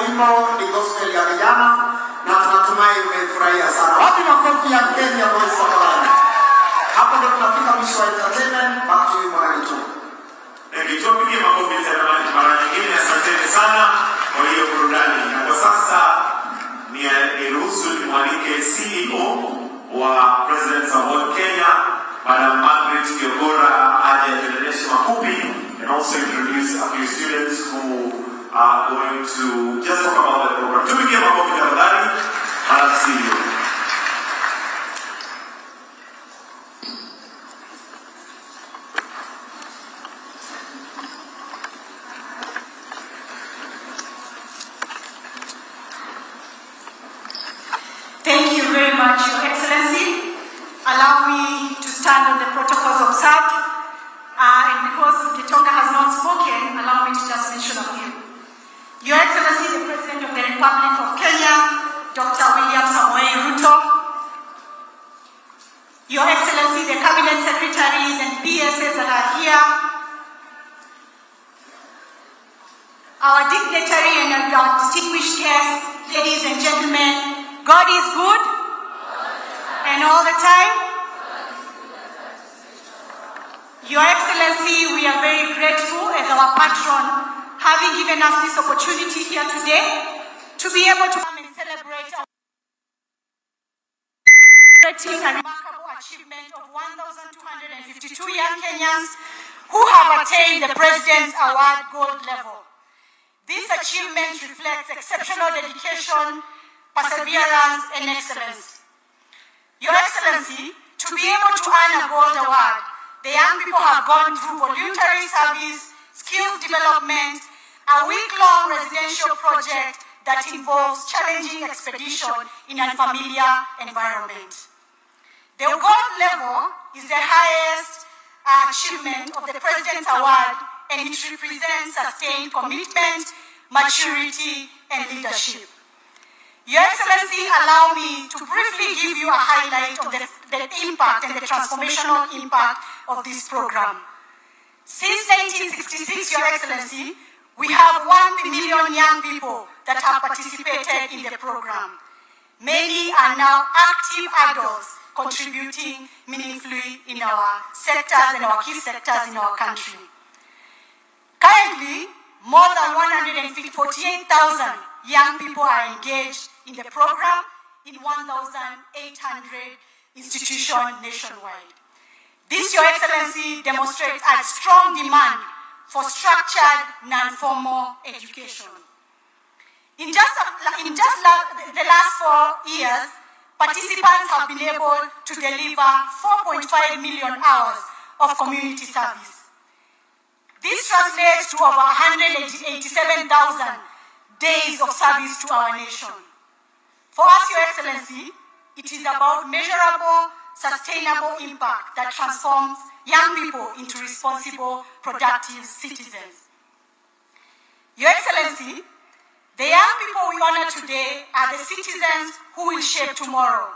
wimbo ni gospel ya vijana na tunatumai umefurahia sana. Wapi makofi ya Kenya boys wa Kabana? Hapo ndio tunafika mwisho wa entertainment. Back to you Mwananchi. Tupigie makofi tena mara nyingine. Asanteni sana kwa hiyo burudani. Na kwa sasa niruhusu nimwalike CEO wa President's Award Kenya, Madam Margaret Kiogora, aje atuelezee mafupi and also introduce a few students who are going to just talk about the program. Tupigie makofi tafadhali. I'll see you. Thank you very much, Your Excellency. Allow me to stand on the protocols observed. And because Gitonga has not spoken, allow me to just mention a few. Your Excellency, the President of the Republic of Kenya, Dr. William Samoei Ruto. Your Excellency, the Cabinet Secretaries and PSs that are here. Our dignitary and our distinguished guests, ladies and gentlemen, God is good, and all the time. Your Excellency, we are very grateful as our patron having given us this opportunity here today to be able to come and celebrate a remarkable achievement of 1,252 young Kenyans who have attained the President's Award Gold level. This achievement reflects exceptional dedication, perseverance, and excellence. Your Excellency, to be able to earn a gold award, the young people have gone through voluntary service, skills development, a week-long residential project that involves challenging expedition in an unfamiliar environment. The gold level is the highest achievement of the President's Award, and it represents sustained commitment, maturity, and leadership. Your Excellency, allow me to briefly give you a highlight of the impact and the transformational impact of this program. Since 1966, Your Excellency, we have 1 million young people that have participated in the program. Many are now active adults contributing meaningfully in our sectors and our key sectors in our country. Currently, more than 148,000 young people are engaged in the program in 1,800 institutions nationwide. This, Your Excellency, demonstrates a strong demand for structured, non-formal education. In just the last 4 years, participants have been able to deliver 4.5 million hours of community service. This translates to over 187,000 days of service to our nation. For us, Your Excellency, it is about measurable, sustainable impact that transforms young people into responsible, productive citizens. Your Excellency, the young people we honor today are the citizens who will shape tomorrow.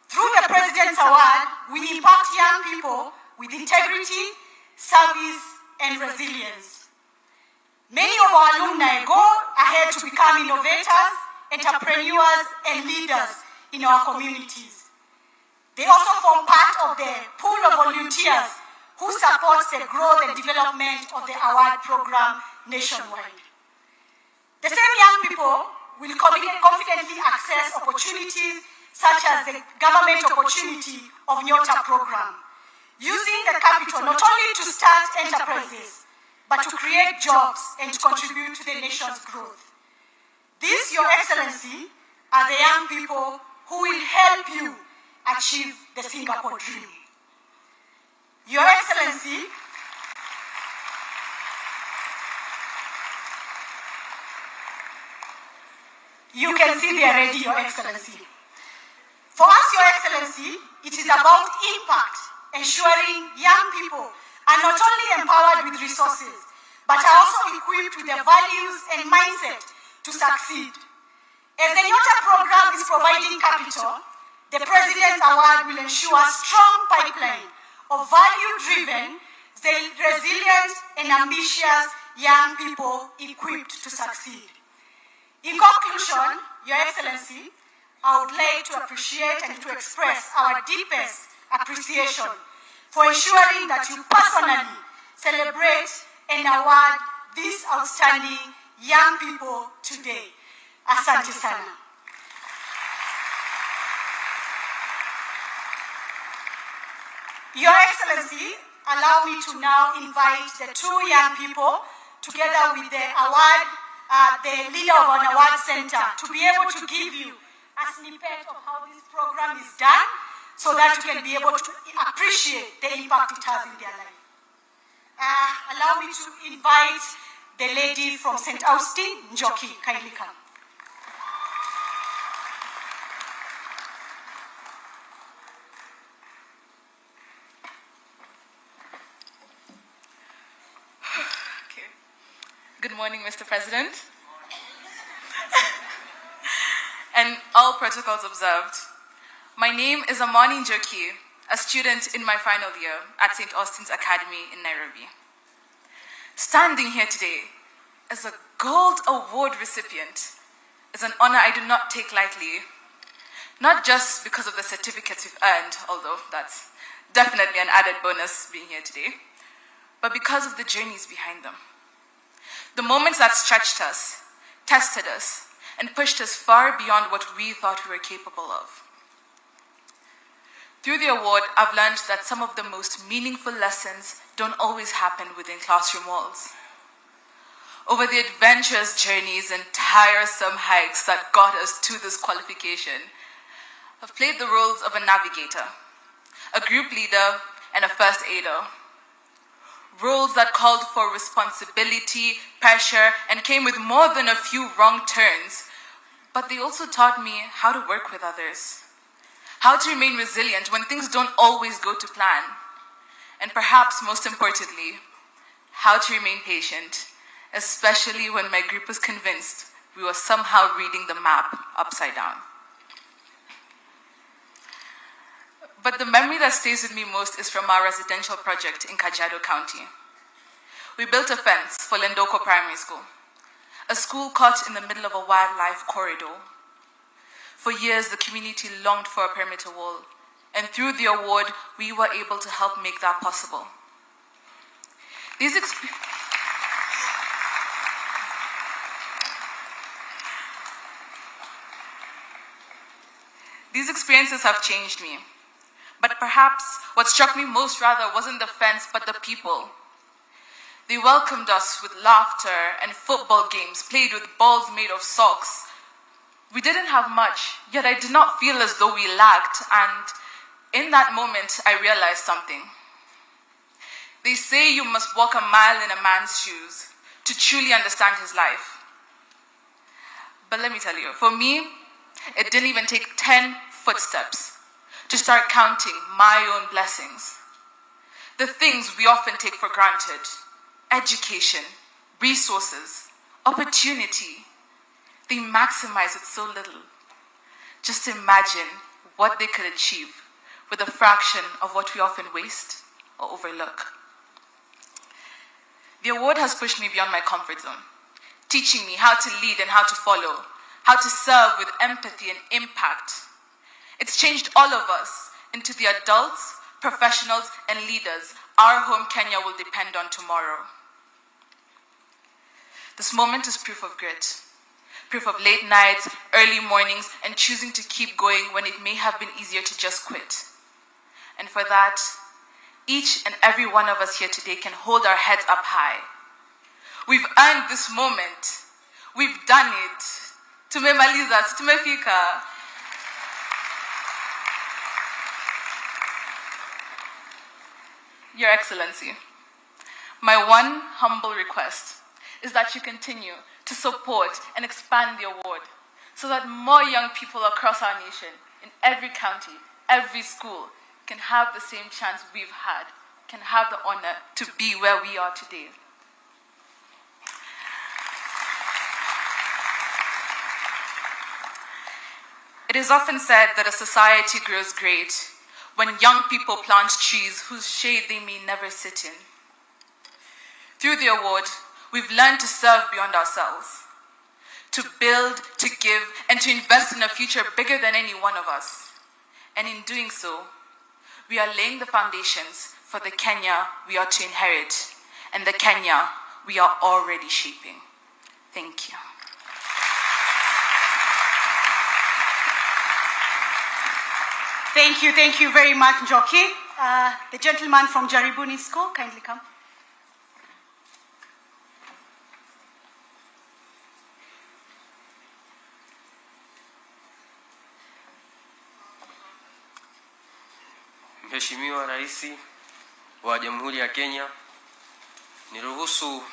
Through the President's Award, we impact young people with integrity, service, and resilience. Many of our alumni go ahead to become innovators, entrepreneurs, and leaders in our communities. They also form part of the pool of volunteers who supports the growth and development of the award program nationwide. The same young people will confidently access opportunities such as the government opportunity of Nyota program, using the capital not only to start enterprises, but to create jobs and to contribute to the nation's growth. These, Your Excellency, are the young people who will help you achieve the Singapore dream. Your Excellency, you can see they are ready, Your Excellency. For us, Your Excellency, it is about impact, ensuring young people are not only empowered with resources, but are also equipped with the values and mindset to succeed. As the Nyota program is providing capital, the President's Award will ensure a strong pipeline of value-driven, resilient, and ambitious young people equipped to succeed. In conclusion, Your Excellency, I would like to appreciate and to express our deepest appreciation for ensuring that you personally celebrate and award these outstanding young people today. Asante sana. Your Excellency, allow me to now invite the two young people, together with the award, the leader of an award center, to be able to give you a snippet of how this program is done, so that you can be able to appreciate the impact it has in their life. Allow me to invite the lady from St. Austin, Njoki. Kindly come. Good morning, Mr. President. And all protocols observed. My name is Amani Njoki, a student in my final year at St. Austin's Academy in Nairobi. Standing here today as a Gold Award recipient is an honor I do not take lightly, not just because of the certificates we've earned, although that's definitely an added bonus being here today, but because of the journeys behind them. The moments that stretched us, tested us, and pushed us far beyond what we thought we were capable of. Through the award, I've learned that some of the most meaningful lessons don't always happen within classroom walls. Over the adventurous journeys and tiresome hikes that got us to this qualification, I've played the roles of a navigator, a group leader, and a first aider. Roles that called for responsibility, pressure, and came with more than a few wrong turns, but they also taught me how to work with others, how to remain resilient when things don't always go to plan, and perhaps most importantly, how to remain patient, especially when my group was convinced we were somehow reading the map upside down. But the memory that stays with me most is from our residential project in Kajiado County. We built a fence for Lendoko Primary School, a school caught in the middle of a wildlife corridor. For years, the community longed for a perimeter wall, and through the award, we were able to help make that possible. These experiences have changed me. But perhaps what struck me most rather wasn't the fence, but the people. They welcomed us with laughter and football games played with balls made of socks. We didn't have much, yet I did not feel as though we lacked, and in that moment, I realized something. They say you must walk a mile in a man's shoes to truly understand his life. But let me tell you, for me, it didn't even take 10 footsteps to start counting my own blessings. The things we often take for granted, education, resources, opportunity, they maximize with so little. Just imagine what they could achieve with a fraction of what we often waste or overlook. The award has pushed me beyond my comfort zone, teaching me how to lead and how to follow, how to serve with empathy and impact. It's changed all of us into the adults, professionals, and leaders our home Kenya will depend on tomorrow. This moment is proof of grit, proof of late nights, early mornings, and choosing to keep going when it may have been easier to just quit. And for that, each and every one of us here today can hold our heads up high. We've earned this moment. We've done it. Tumemaliza, tumefika. Your Excellency, my one humble request is that you continue to support and expand the award so that more young people across our nation, in every county, every school, can have the same chance we've had, can have the honor to be where we are today. It is often said that a society grows great when young people plant trees whose shade they may never sit in. Through the award, we've learned to serve beyond ourselves, to build, to give, and to invest in a future bigger than any one of us. And in doing so, we are laying the foundations for the Kenya we are to inherit and the Kenya we are already shaping. Thank you. Thank you very much, Njoki. The gentleman from Jaribuni School, kindly come. Mheshimiwa Rais wa Jamhuri ya Kenya, niruhusu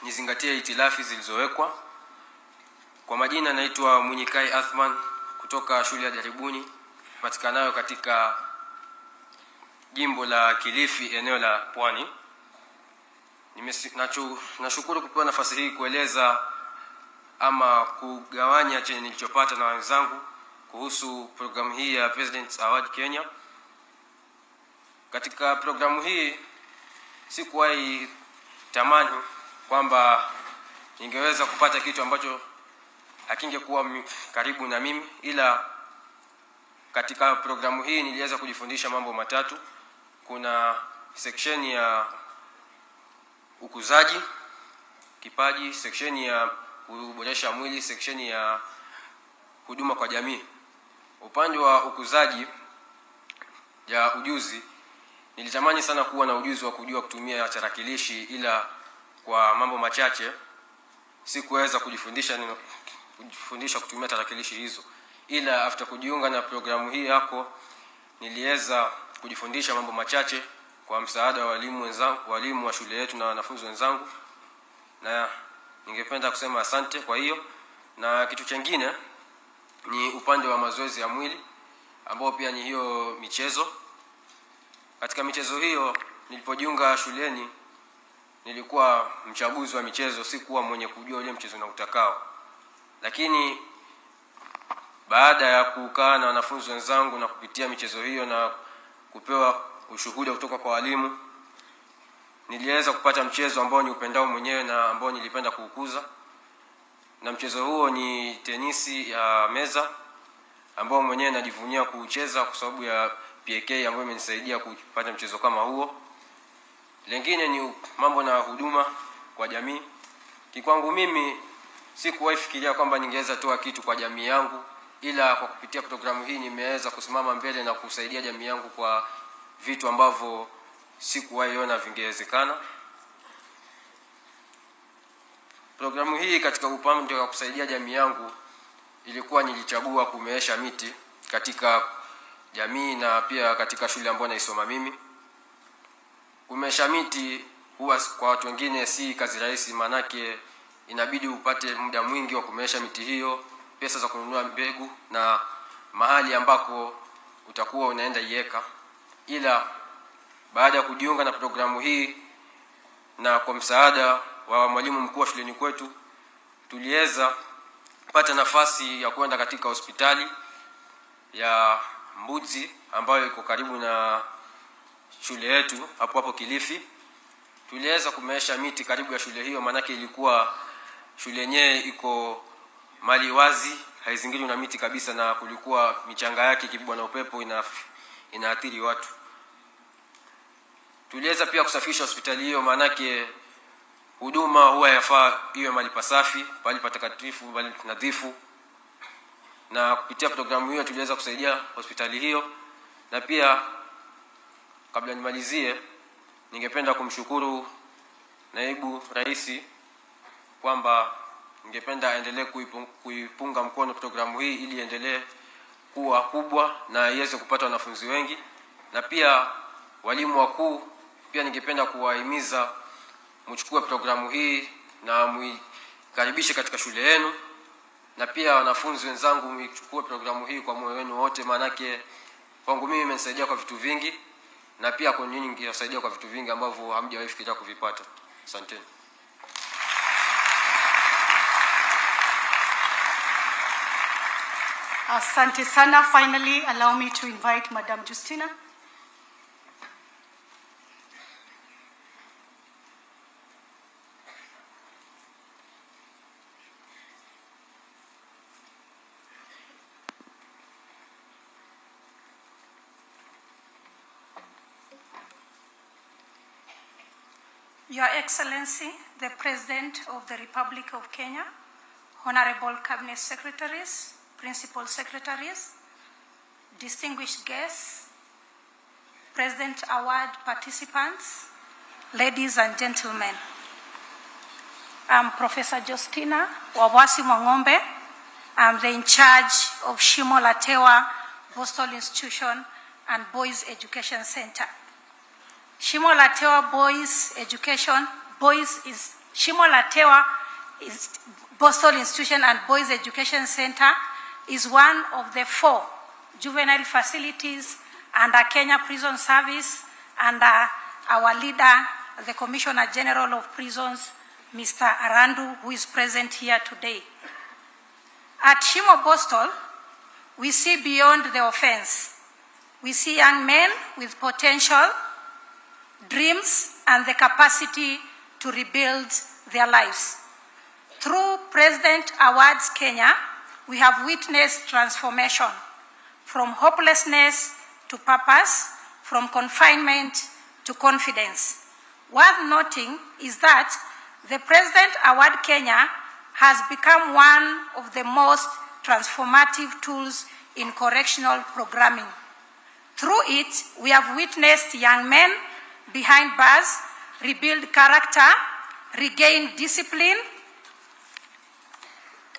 nizingatie itilafi zilizowekwa. Kwa majina naitwa Munyikai Athman kutoka shule ya Jaribuni patikanayo katika jimbo la Kilifi, eneo la Pwani. Nashukuru kupewa nafasi hii kueleza ama kugawanya chenye nilichopata na wenzangu kuhusu programu hii ya President's Award Kenya. Katika programu hii sikuwahi tamani kwamba ningeweza kupata kitu ambacho hakingekuwa karibu na mimi, ila katika programu hii niliweza kujifundisha mambo matatu. Kuna section ya ukuzaji kipaji, section ya kuboresha mwili, section ya huduma kwa jamii. Upande wa ukuzaji ya ujuzi, nilitamani sana kuwa na ujuzi wa kujua kutumia tarakilishi, ila kwa mambo machache sikuweza kujifundisha kutumia tarakilishi hizo. Ila after kujiunga na programu hii yako, niliweza kujifundisha mambo machache kwa msaada wa walimu wa shule yetu na wanafunzi wenzangu, na ningependa kusema asante kwa hiyo. Na kitu kingine ni upande wa mazoezi ya mwili, ambao pia ni hiyo michezo. Katika michezo hiyo, nilipojiunga shuleni nilikuwa mchaguzi wa michezo, sikuwa mwenye kujua ile mchezo na utakao. Lakini baada ya kukaa na wanafunzi wenzangu na kupitia michezo hiyo na kupewa ushuhuda kutoka kwa walimu, niliweza kupata mchezo ambao ni upendao mwenyewe na ambao nilipenda kuukuza. Na mchezo huo ni tenisi ya meza, ambao mwenyewe najivunia kuucheza kwa sababu ya PK ambayo imenisaidia kupata mchezo kama huo. Lengine ni mambo na huduma kwa jamii. Kikwangu mimi sikuwahi fikiria kwamba ningeweza toa kitu kwa jamii yangu, ila kwa kupitia programu hii nimeweza kusimama mbele na kusaidia jamii yangu kwa vitu ambavyo sikuwahi ona vingewezekana. Programu hii katika upande wa kusaidia jamii yangu ilikuwa nilichagua kumeesha miti katika jamii na pia katika shule ambayo naisoma mimi. Kumeesha miti huwa kwa watu wengine si kazi rahisi, manake inabidi upate muda mwingi wa kumeesha miti hiyo, pesa za kununua mbegu na mahali ambako utakuwa unaenda iweka. Ila baada ya kujiunga na programu hii na kwa msaada wa mwalimu mkuu wa shuleni kwetu, tuliweza kupata nafasi ya kwenda katika hospitali ya Mbuzi ambayo iko karibu na shule yetu hapo Kilifi. Tuliweza kumeesha miti karibu ya shule hiyo, manake ilikuwa shule yenyewe iko mali wazi, haizingirwi na miti kabisa, na kulikuwa michanga yake kibwa na upepo inaathiri watu. Tuliweza pia kusafisha hospitali hiyo, manake huduma huwa yafaa iwe mali pasafi, pali patakatifu, pali nadhifu. Na kupitia programu hiyo tuliweza kusaidia hospitali hiyo. Na pia kabla nimalizie, ningependa kumshukuru Naibu Rais kwamba ningependa aendelee kuipunga mkono programu hii ili endelee kuwa kubwa na iweze kupata wanafunzi wengi. Na pia walimu wakuu pia ningependa kuwahimiza mchukue programu hii na muikaribishe katika shule yenu. Na pia wanafunzi wenzangu, mchukue programu hii kwa moyo wenu wote, manake kwangu mimi imenisaidia kwa vitu vingi, na pia kwa nyinyi ingesaidia kwa vitu vingi ambavyo hamjawahi fikiria kuvipata. Asante. Asante sana. Finally, allow me to invite Madam Justina. Your Excellency, the President of the Republic of Kenya, Honorable Cabinet Secretaries, Principal Secretaries, distinguished guests, President Award participants, ladies and gentlemen. I'm Professor Justina Wawasi Mwang'ombe. I'm the in charge of Shimo La Tewa Postal Institution and Boys Education Center. Shimo La Tewa Shimo La Tewa Postal Institution and Boys Education Center is one of the 4 juvenile facilities under Kenya Prison Service under our leader, the Commissioner General of Prisons, Mr. Arandu, who is present here today. At Shimo Postal, we see beyond the offense. We see young men with potential, dreams, and the capacity to rebuild their lives. Through President Awards Kenya, we have witnessed transformation from hopelessness to purpose, from confinement to confidence. Worth noting is that the President Award Kenya has become one of the most transformative tools in correctional programming. Through it, we have witnessed young men behind bars rebuild character, regain discipline,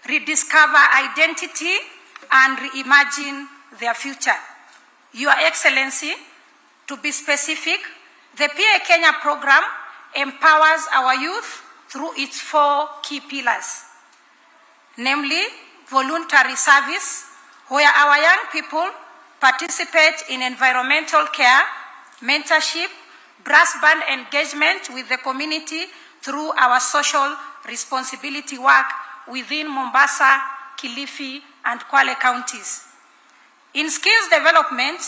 rediscover identity, and reimagine their future. Your Excellency, to be specific, the PA Kenya program empowers our youth through its 4 key pillars, namely voluntary service, where our young people participate in environmental care, mentorship, brass band engagement with the community through our social responsibility work within Mombasa, Kilifi, and Kwale counties. In skills development,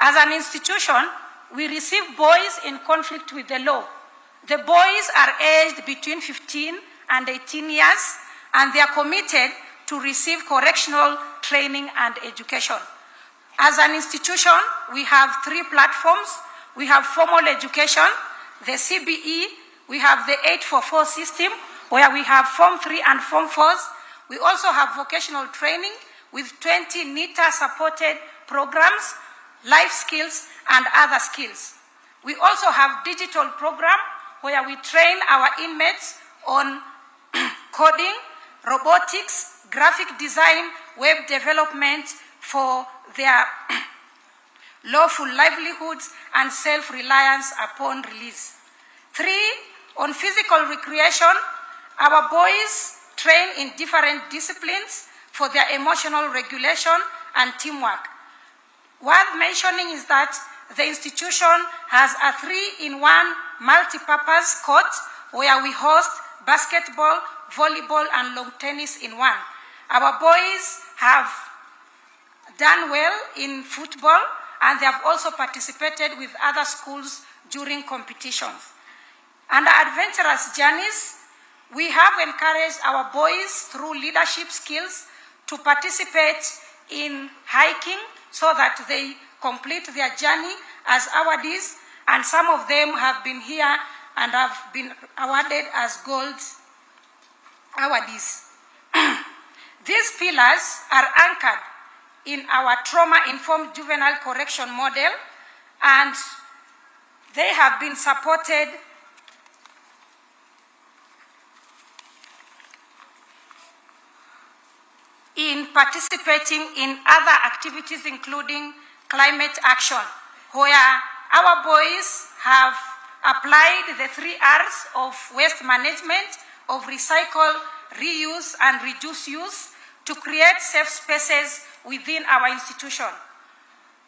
as an institution, we receive boys in conflict with the law. The boys are aged between 15 and 18 years, and they are committed to receive correctional training and education. As an institution, we have 3 platforms. We have formal education, the CBE, we have the 844 system, where we have Form 3 and Form 4s. We also have vocational training with 20 NITA-supported programs, life skills, and other skills. We also have digital program where we train our inmates on coding, robotics, graphic design, web development for their lawful livelihoods and self-reliance upon release. 3, on physical recreation, our boys train in different disciplines for their emotional regulation and teamwork. Worth mentioning is that the institution has a 3-in-1 multi-purpose court where we host basketball, volleyball, and lawn tennis in one. Our boys have done well in football, and they have also participated with other schools during competitions. Under adventurous journeys, we have encouraged our boys through leadership skills to participate in hiking so that they complete their journey as awardees, and some of them have been here and have been awarded as gold awardees. These pillars are anchored in our trauma-informed juvenile correction model, and they have been supported in participating in other activities, including climate action, where our boys have applied the 3 R's of waste management, of recycle, reuse, and reduce use to create safe spaces within our institution.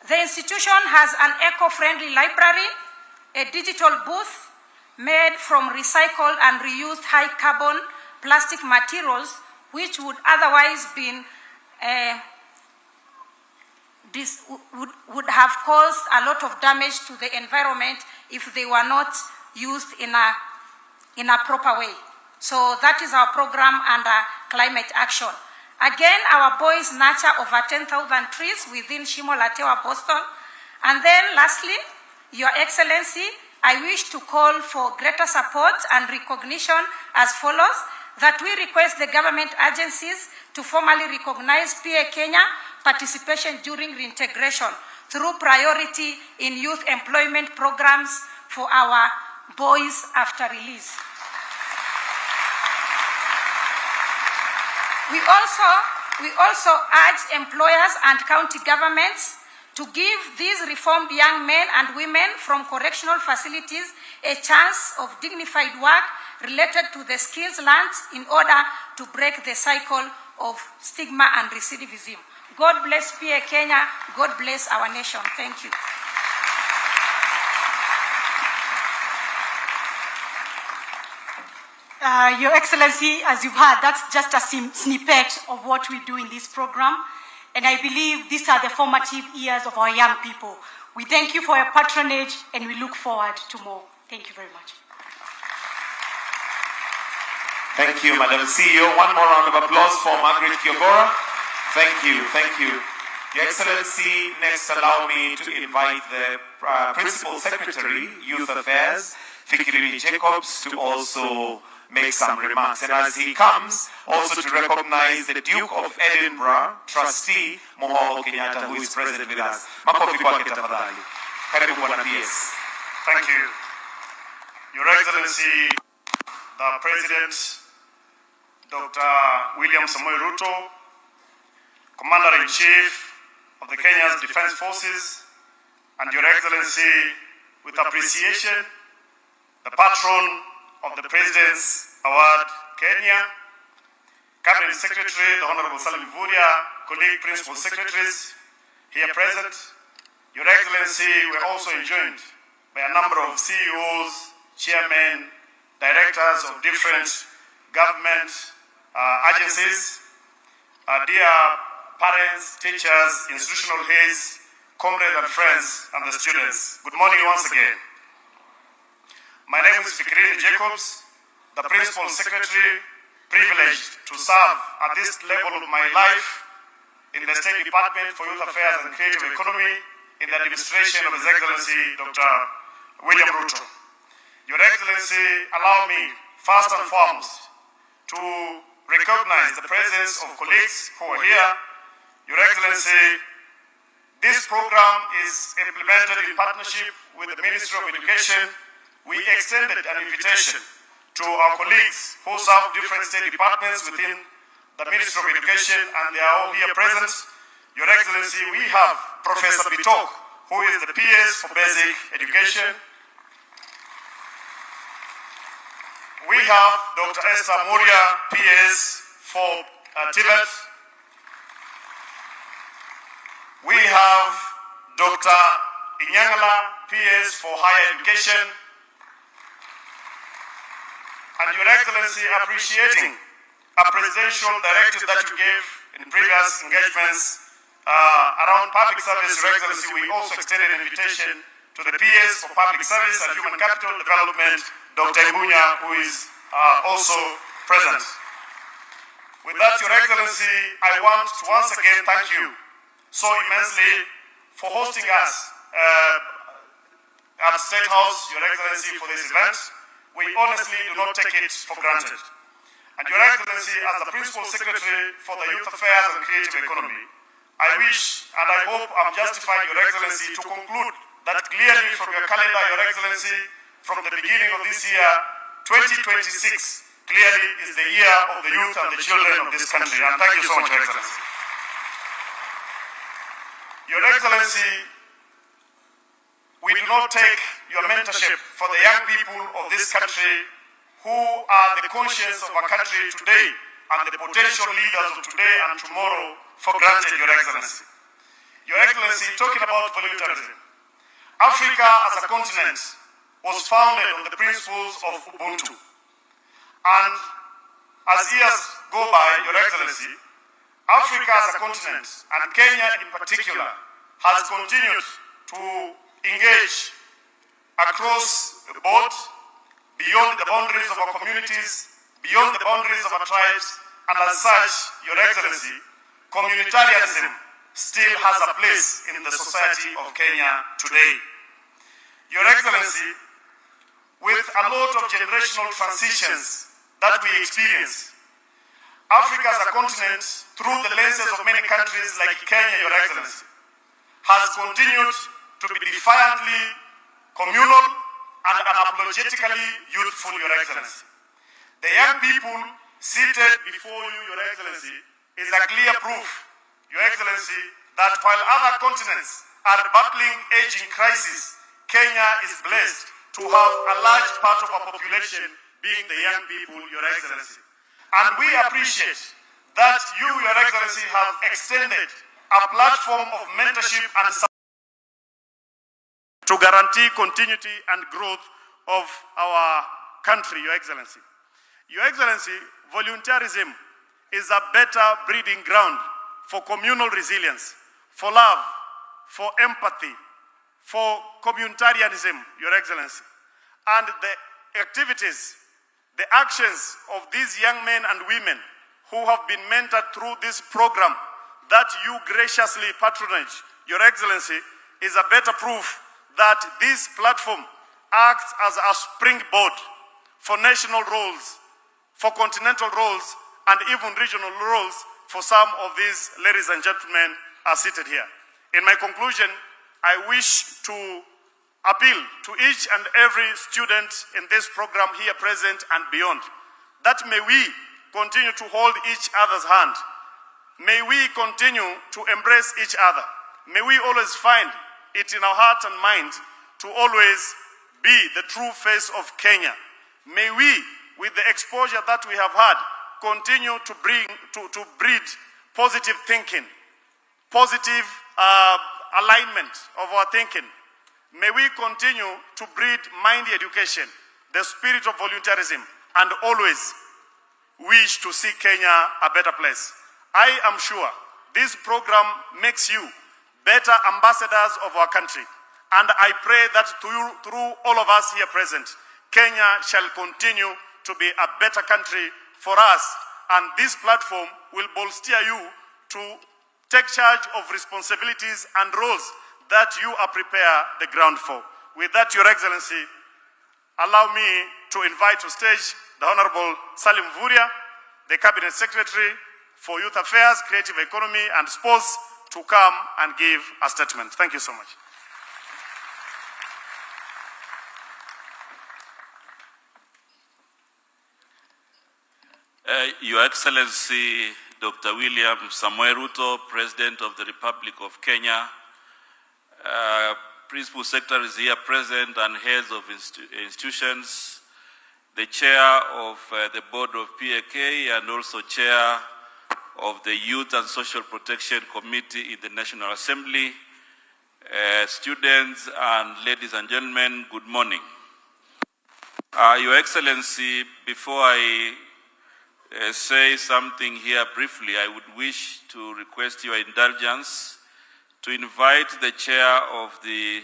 The institution has an eco-friendly library, a digital booth made from recycled and reused high-carbon plastic materials, which would otherwise would have caused a lot of damage to the environment if they were not used in a proper way. So that is our program under climate action. Again, our boys nurture over 10,000 trees within Shimo La Tewa Postal. And then lastly, Your Excellency, I wish to call for greater support and recognition as follows: that we request the government agencies to formally recognize PA Kenya participation during reintegration through priority in youth employment programs for our boys after release. We also urge employers and county governments to give these reformed young men and women from correctional facilities a chance of dignified work related to the skills learned in order to break the cycle of stigma and recidivism. God bless PA Kenya. God bless our nation. Thank you. Your Excellency, as you've heard, that's just a snippet of what we do in this program. And I believe these are the formative years of our young people. We thank you for your patronage and we look forward to more. Thank you very much. Thank you, Madam CEO. One more round of applause for Margaret Kiogora. Thank you, thank you. Your Excellency, next allow me to invite the Principal Secretary, Youth Affairs, Fikiri Jacobs, to also make some remarks. And as he comes, also to recognize the Duke of Edinburgh, Trustee Moho Kenyatta, who is present with us. Makofi kwake tafadhali. Karibu Bwana PS. Thank you. Your Excellency, the President, Dr. William Samoei Ruto, Commander-in-Chief of the Kenya's Defense Forces, and Your Excellency, with appreciation, the patron of the President's Award, Kenya, Cabinet Secretary, the Honorable Salim Vuria, colleague Principal Secretaries here present. Your Excellency, we're also joined by a number of CEOs, chairmen, directors of different government agencies, dear parents, teachers, institutional heads, comrades and friends, and the students. Good morning once again. My name is Fikiri Jacobs, the Principal Secretary, privileged to serve at this level of my life in the State Department for Youth Affairs and Creative Economy in the administration of His Excellency Dr. William Ruto. Your Excellency, allow me first and foremost to recognize the presence of colleagues who are here. Your Excellency, this program is implemented in partnership with the Ministry of Education. We extended an invitation to our colleagues who serve different state departments within the Ministry of Education, and they are all here present. Your Excellency, we have Professor Bitok, who is the PS for Basic Education. We have Dr. Esther Moria, PS for Tibet. We have Dr. Inyangala, PS for Higher Education. And Your Excellency, appreciating a presidential directive that you gave in previous engagements around public service, Your Excellency, we also extended an invitation to the PS for Public Service and Human Capital Development, Dr. Ibunya, who is also present. With that, Your Excellency, I want to once again thank you so immensely for hosting us at State House, Your Excellency, for this event. We honestly do not take it for granted. And Your Excellency, as the Principal Secretary for the Youth Affairs and Creative Economy, I wish and I hope I'm justified, Your Excellency, to conclude that clearly from your calendar, Your Excellency, from the beginning of this year, 2026, clearly is the year of the youth and the children of this country. And thank you so much, Your Excellency. Your Excellency, we do not take your mentorship for the young people of this country who are the conscience of our country today and the potential leaders of today and tomorrow for granted, Your Excellency. Your Excellency, talking about voluntarism, Africa as a continent was founded on the principles of Ubuntu. And as years go by, Your Excellency, Africa as a continent, and Kenya in particular, has continued to engage across the board, beyond the boundaries of our communities, beyond the boundaries of our tribes, and as such, Your Excellency, communitarianism still has a place in the society of Kenya today. Your Excellency, a lot of generational transitions that we experience. Africa as a continent, through the lenses of many countries like Kenya, Your Excellency, has continued to be defiantly communal and unapologetically youthful, Your Excellency. The young people seated before you, Your Excellency, is a clear proof, Your Excellency, that while other continents are battling aging crisis, Kenya is blessed to have a large part of our population being the young people, Your Excellency. And we appreciate that you, Your Excellency, have extended a platform of mentorship and support to guarantee continuity and growth of our country, Your Excellency. Your Excellency, volunteerism is a better breeding ground for communal resilience, for love, for empathy, for communitarianism, Your Excellency. And the activities, the actions of these young men and women who have been mentored through this program that you graciously patronage, Your Excellency, is a better proof that this platform acts as a springboard for national roles, for continental roles, and even regional roles for some of these ladies and gentlemen are seated here. In my conclusion, I wish to appeal to each and every student in this program here present and beyond, that may we continue to hold each other's hand. May we continue to embrace each other. May we always find it in our heart and mind to always be the true face of Kenya. May we, with the exposure that we have had, continue to breed positive thinking, positive alignment of our thinking. May we continue to breed mindy education, the spirit of volunteerism, and always wish to see Kenya a better place. I am sure this program makes you better ambassadors of our country, and I pray that through all of us here present, Kenya shall continue to be a better country for us, and this platform will bolster you to take charge of responsibilities and roles that you are prepared the ground for. With that, Your Excellency, allow me to invite to stage the Honorable Salim Vuria, the Cabinet Secretary for Youth Affairs, Creative Economy and Sports, to come and give a statement. Thank you so much. Your Excellency, Dr. William Samoei Ruto, President of the Republic of Kenya, Principal Secretaries here present and heads of institutions, the Chair of the Board of PAK and also Chair of the Youth and Social Protection Committee in the National Assembly, students and ladies and gentlemen, good morning. Your Excellency, before I say something here briefly, I would wish to request your indulgence to invite the Chair of the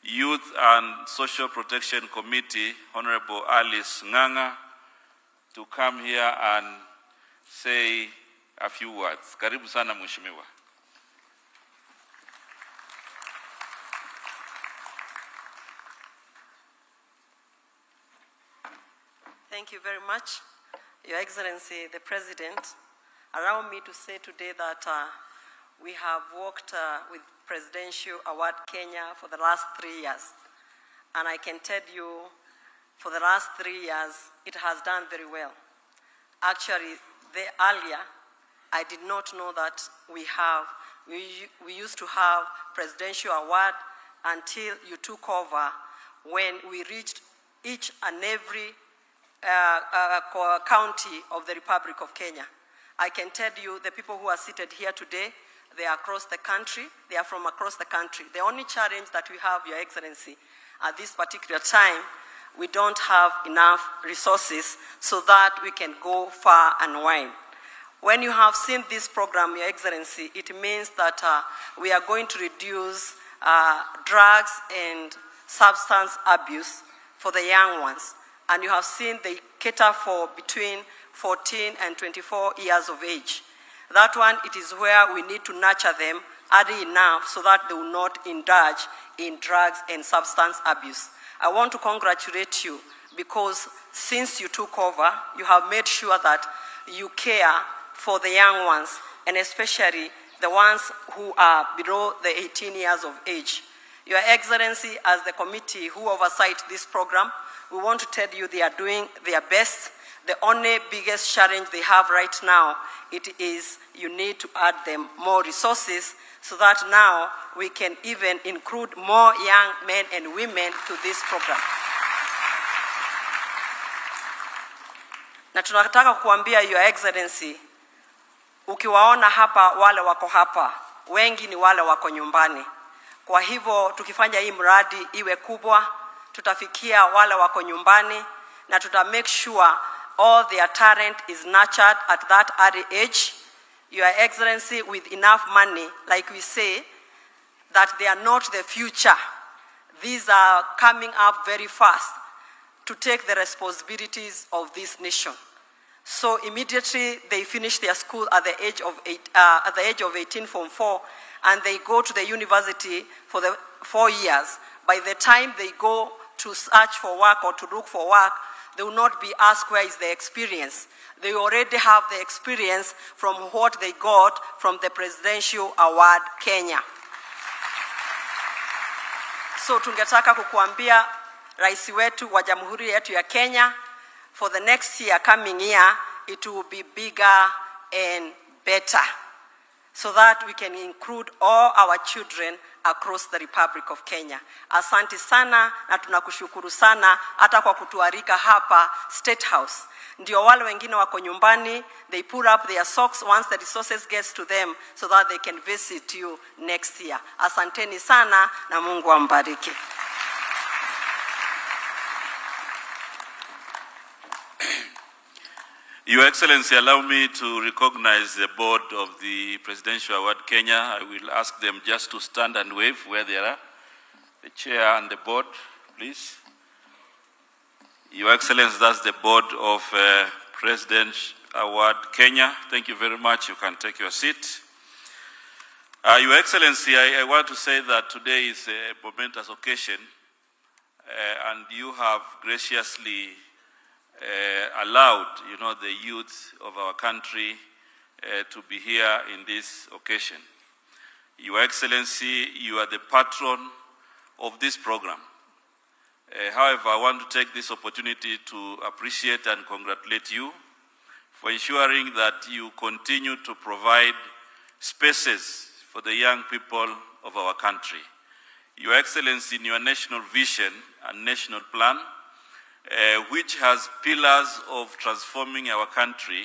Youth and Social Protection Committee, Honorable Alice Ng'ang'a, to come here and say a few words. Karibu sana Mheshimiwa. Thank you very much, Your Excellency, the President. Allow me to say today that we have worked with Presidential Award Kenya for the last 3 years. And I can tell you, for the last 3 years, it has done very well. Actually, earlier, I did not know that we used to have Presidential Award until you took over, when we reached each and every county of the Republic of Kenya. I can tell you, the people who are seated here today, they are across the country. They are from across the country. The only challenge that we have, Your Excellency, at this particular time, we don't have enough resources so that we can go far and wide. When you have seen this program, Your Excellency, it means that we are going to reduce drugs and substance abuse for the young ones. And you have seen they cater for between 14 and 24 years of age. That one, it is where we need to nurture them early enough so that they will not indulge in drugs and substance abuse. I want to congratulate you because since you took over, you have made sure that you care for the young ones, and especially the ones who are below the 18 years of age. Your Excellency, as the committee who oversight this program, we want to tell you they are doing their best. The only biggest challenge they have right now, it is you need to add them more resources so that now we can even include more young men and women to this program. Na tunataka kuambia Your Excellency, ukiwaona hapa wale wako hapa, wengi ni wale wako nyumbani. Kwa hivyo tukifanya hii mradi iwe kubwa, tutafikia wale wako nyumbani na tuta make sure all their talent is nurtured at that early age. Your Excellency, with enough money, like we say, that they are not the future. These are coming up very fast to take the responsibilities of this nation. So immediately they finish their school at the age of 18 from 4, and they go to the university for the 4 years. By the time they go to search for work or to look for work, they will not be asked where is the experience. They already have the experience from what they got from the Presidential Award Kenya. So tungetaka kukuambia Rais wetu wa Jamhuri yetu ya Kenya, for the next year, coming year, it will be bigger and better, so that we can include all our children across the Republic of Kenya. Asante sana na tunakushukuru sana hata kwa kutuarika hapa State House. Ndio wale wengine wako nyumbani, they pull up their socks once the resources gets to them so that they can visit you next year. Asanteni sana na Mungu ambariki. Your Excellency, allow me to recognize the board of the Presidential Award Kenya. I will ask them just to stand and wave where they are. The chair and the board, please. Your Excellency, that's the board of Presidential Award Kenya. Thank you very much. You can take your seat. Your Excellency, I want to say that today is a momentous occasion, and you have graciously allowed, the youth of our country to be here in this occasion. Your Excellency, you are the patron of this program. However, I want to take this opportunity to appreciate and congratulate you for ensuring that you continue to provide spaces for the young people of our country. Your Excellency, in your national vision and national plan, which has pillars of transforming our country,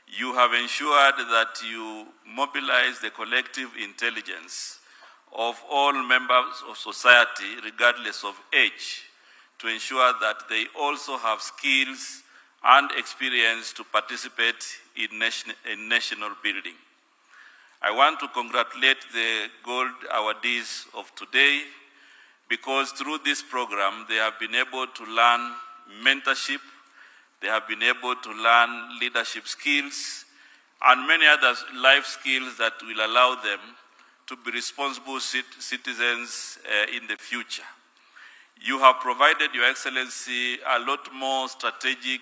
you have ensured that you mobilize the collective intelligence of all members of society, regardless of age, to ensure that they also have skills and experience to participate in national building. I want to congratulate the gold awardees of today, because through this program, they have been able to learn mentorship, they have been able to learn leadership skills, and many other life skills that will allow them to be responsible citizens in the future. You have provided, Your Excellency, a lot more strategic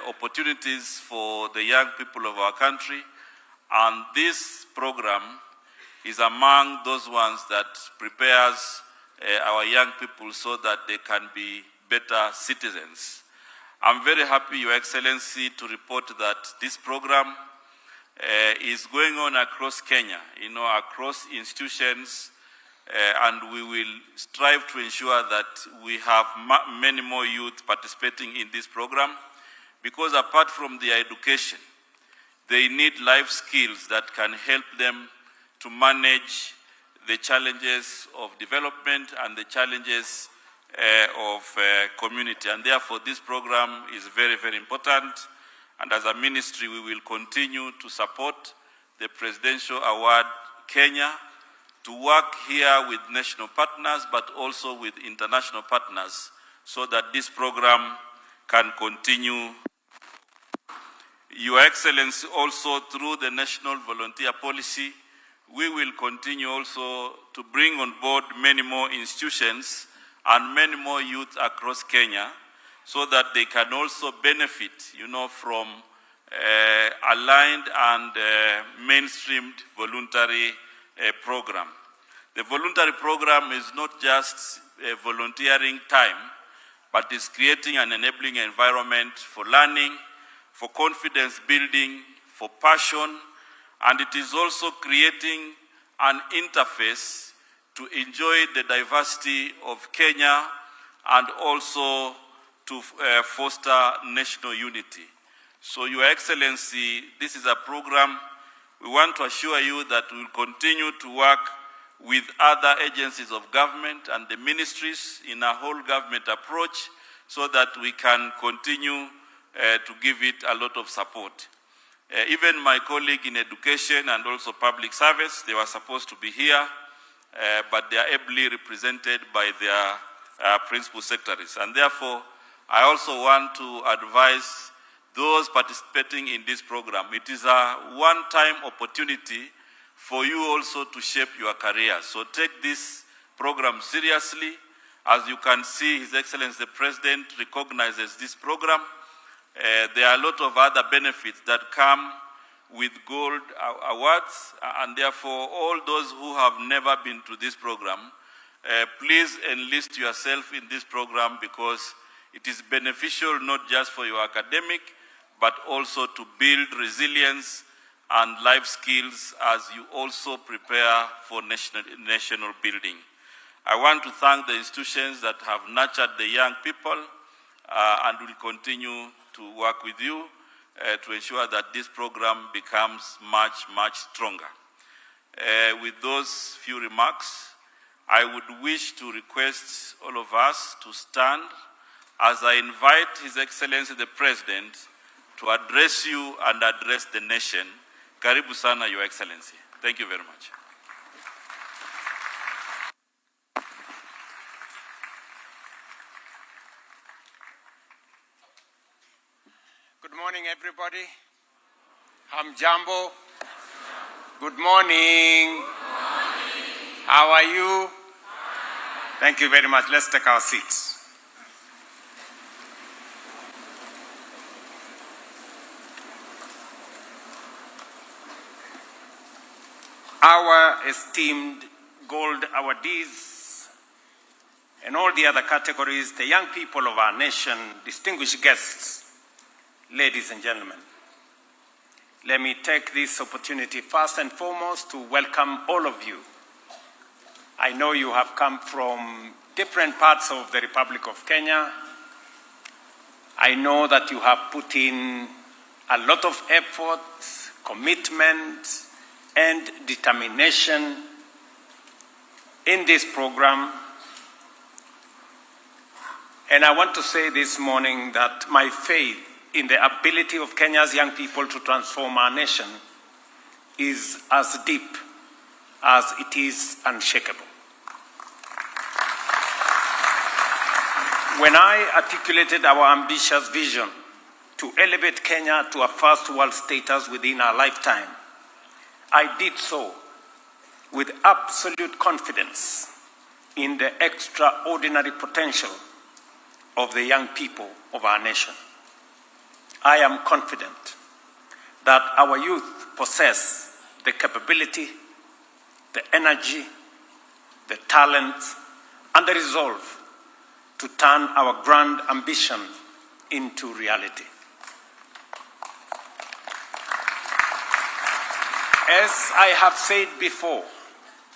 opportunities for the young people of our country, and this program is among those ones that prepares our young people so that they can be better citizens. I'm very happy, Your Excellency, to report that this program is going on across Kenya, across institutions, and we will strive to ensure that we have many more youth participating in this program, because apart from their education, they need life skills that can help them to manage the challenges of development and the challenges of community. And therefore, this program is very, very important. And as a ministry, we will continue to support the Presidential Award Kenya, to work here with national partners, but also with international partners, so that this program can continue. Your Excellency, also through the National Volunteer Policy, we will continue also to bring on board many more institutions and many more youth across Kenya, so that they can also benefit, from aligned and mainstreamed voluntary program. The voluntary program is not just volunteering time, but is creating an enabling environment for learning, for confidence building, for passion, and it is also creating an interface to enjoy the diversity of Kenya and also to foster national unity. So, Your Excellency, this is a program we want to assure you that we will continue to work with other agencies of government and the ministries in a whole government approach so that we can continue to give it a lot of support. Even my colleague in education and also public service, they were supposed to be here, but they are ably represented by their principal secretaries. And therefore, I also want to advise those participating in this program. It is a one-time opportunity for you also to shape your career. So take this program seriously. As you can see, His Excellency the President recognizes this program. There are a lot of other benefits that come with gold awards, and therefore all those who have never been to this program, please enlist yourself in this program because it is beneficial not just for your academic, but also to build resilience and life skills as you also prepare for national building. I want to thank the institutions that have nurtured the young people and will continue to work with you to ensure that this program becomes much, much stronger. With those few remarks, I would wish to request all of us to stand as I invite His Excellency the President to address you and address the nation. Karibu sana, Your Excellency. Thank you very much. Good morning, everybody. Hamjambo. Good morning. How are you? Thank you very much. Let's take our seats. Our esteemed gold awardees and all the other categories, the young people of our nation, distinguished guests, ladies and gentlemen, let me take this opportunity first and foremost to welcome all of you. I know you have come from different parts of the Republic of Kenya. I know that you have put in a lot of effort, commitment, and determination in this program. And I want to say this morning that my faith in the ability of Kenya's young people to transform our nation is as deep as it is unshakable. When I articulated our ambitious vision to elevate Kenya to a first world status within our lifetime, I did so with absolute confidence in the extraordinary potential of the young people of our nation. I am confident that our youth possess the capability, the energy, the talent, and the resolve to turn our grand ambition into reality. As I have said before,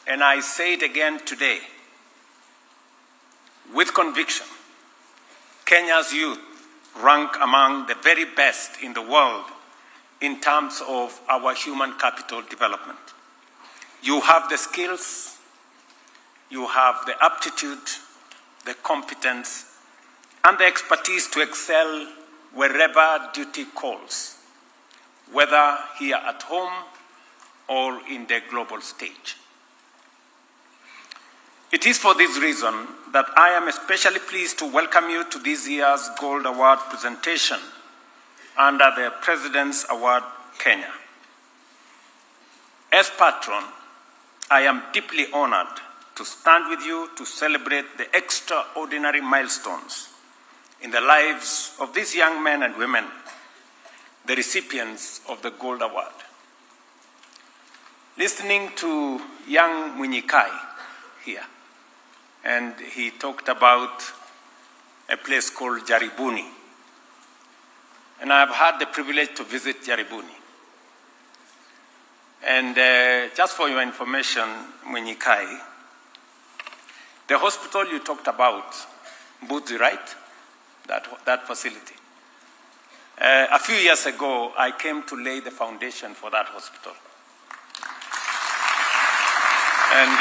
and I say it again today, with conviction, Kenya's youth rank among the very best in the world in terms of our human capital development. You have the skills, you have the aptitude, the competence, and the expertise to excel wherever duty calls, whether here at home or in the global stage. It is for this reason that I am especially pleased to welcome you to this year's Gold Award presentation under the President's Award Kenya. As patron, I am deeply honored to stand with you to celebrate the extraordinary milestones in the lives of these young men and women, the recipients of the Gold Award. Listening to young Munyikai here, and he talked about a place called Jaribuni. And I've had the privilege to visit Jaribuni. And just for your information, Munyikai, the hospital you talked about, Mbudzi, right? That facility. A few years ago, I came to lay the foundation for that hospital. And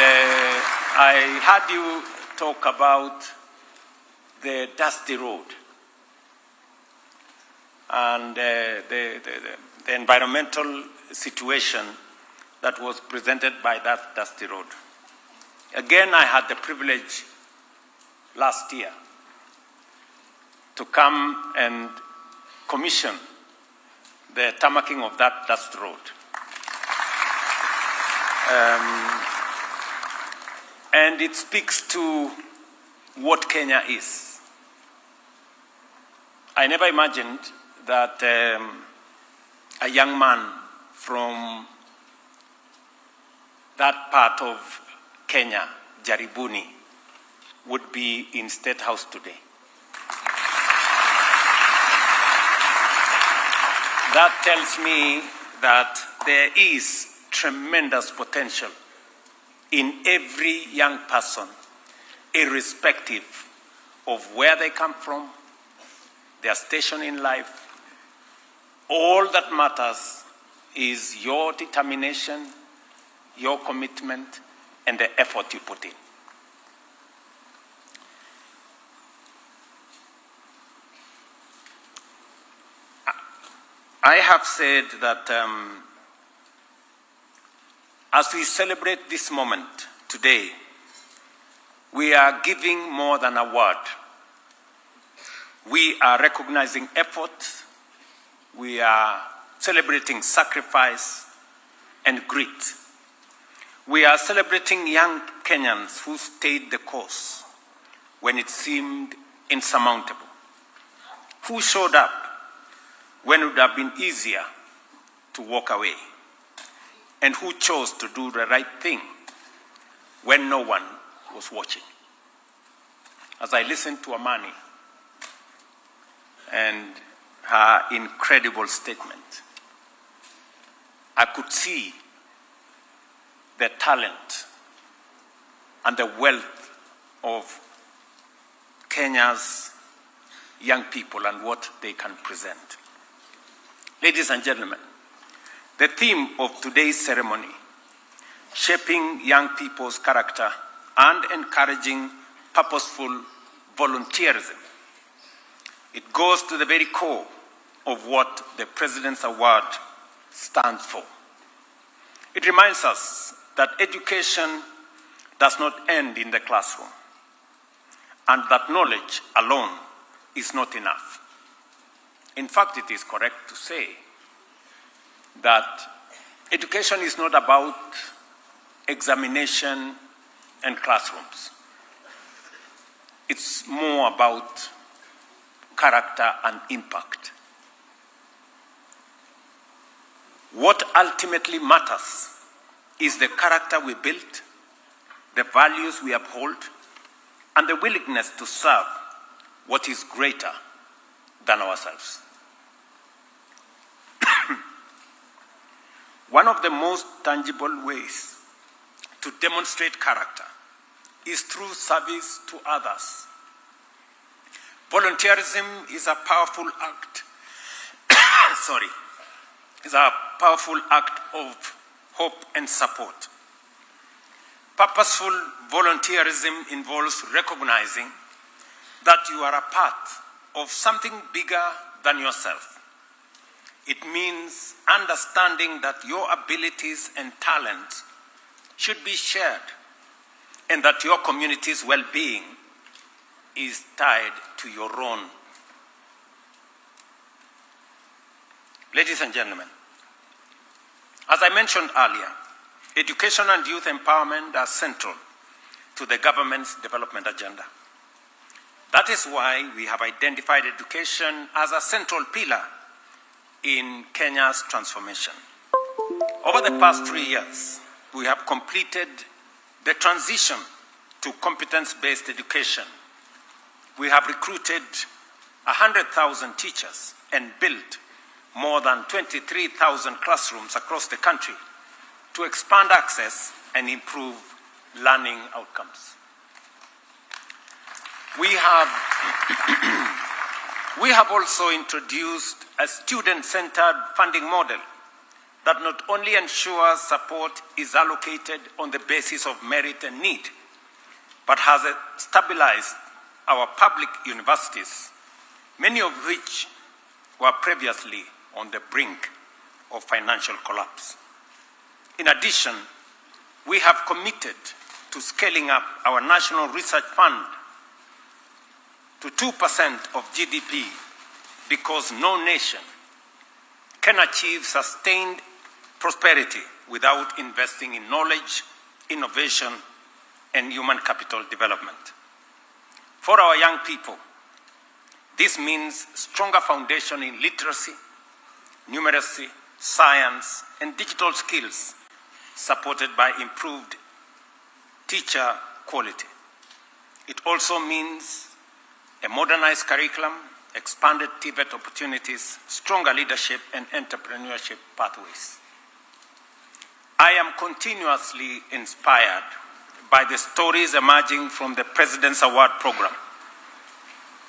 I heard you talk about the dusty road and the environmental situation that was presented by that dusty road. Again, I had the privilege last year to come and commission the tarmacking of that dust road. And it speaks to what Kenya is. I never imagined that a young man from that part of Kenya, Jaribuni, would be in State House today. That tells me that there is tremendous potential in every young person, irrespective of where they come from, their station in life. All that matters is your determination, your commitment, and the effort you put in. I have said that as we celebrate this moment today, we are giving more than a word. We are recognizing effort, we are celebrating sacrifice and grit. We are celebrating young Kenyans who stayed the course when it seemed insurmountable, who showed up when it would have been easier to walk away, and who chose to do the right thing when no one was watching. As I listened to Amani and her incredible statement, I could see the talent and the wealth of Kenya's young people and what they can present. Ladies and gentlemen, the theme of today's ceremony, shaping young people's character and encouraging purposeful volunteerism, it goes to the very core of what the President's Award stands for. It reminds us that education does not end in the classroom, and that knowledge alone is not enough. In fact, it is correct to say that education is not about examination and classrooms. It's more about character and impact. What ultimately matters is the character we build, the values we uphold, and the willingness to serve what is greater than ourselves. One of the most tangible ways to demonstrate character is through service to others. Volunteerism is a powerful act, is a powerful act of hope and support. Purposeful volunteerism involves recognizing that you are a part of something bigger than yourself. It means understanding that your abilities and talents should be shared and that your community's well-being is tied to your own. Ladies and gentlemen, as I mentioned earlier, education and youth empowerment are central to the government's development agenda. That is why we have identified education as a central pillar in Kenya's transformation. Over the past 3 years, we have completed the transition to competence-based education. We have recruited 100,000 teachers and built more than 23,000 classrooms across the country to expand access and improve learning outcomes. We have also introduced a student-centered funding model that not only ensures support is allocated on the basis of merit and need, but has stabilized our public universities, many of which were previously on the brink of financial collapse. In addition, we have committed to scaling up our National Research Fund to 2% of GDP because no nation can achieve sustained prosperity without investing in knowledge, innovation, and human capital development. For our young people, this means stronger foundation in literacy, numeracy, science, and digital skills, supported by improved teacher quality. It also means a modernized curriculum, expanded TVET opportunities, stronger leadership and entrepreneurship pathways. I am continuously inspired by the stories emerging from the President's Award Program,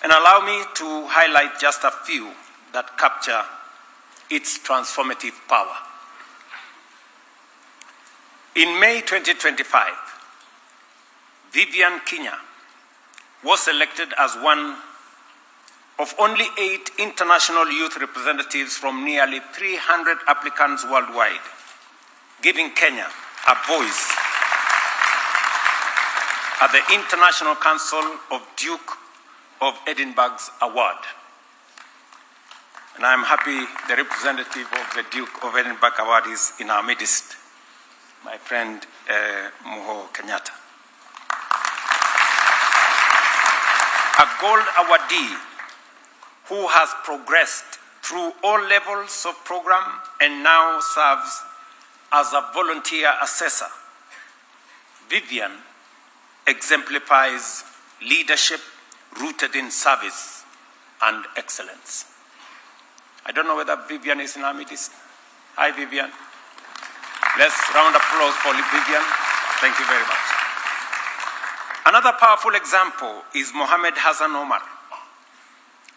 and allow me to highlight just a few that capture its transformative power. In May 2025, Vivian Kinya was elected as one of only 8 international youth representatives from nearly 300 applicants worldwide, giving Kenya a voice at the International Council of Duke of Edinburgh's award. And I'm happy the representative of the Duke of Edinburgh Award is in our midst, my friend Muho Kenyatta. A gold awardee who has progressed through all levels of program and now serves as a volunteer assessor. Vivian exemplifies leadership rooted in service and excellence. I don't know whether Vivian is in our midst. Hi, Vivian. Let's round of applause for Vivian. Thank you very much. Another powerful example is Mohammed Hassan Omar,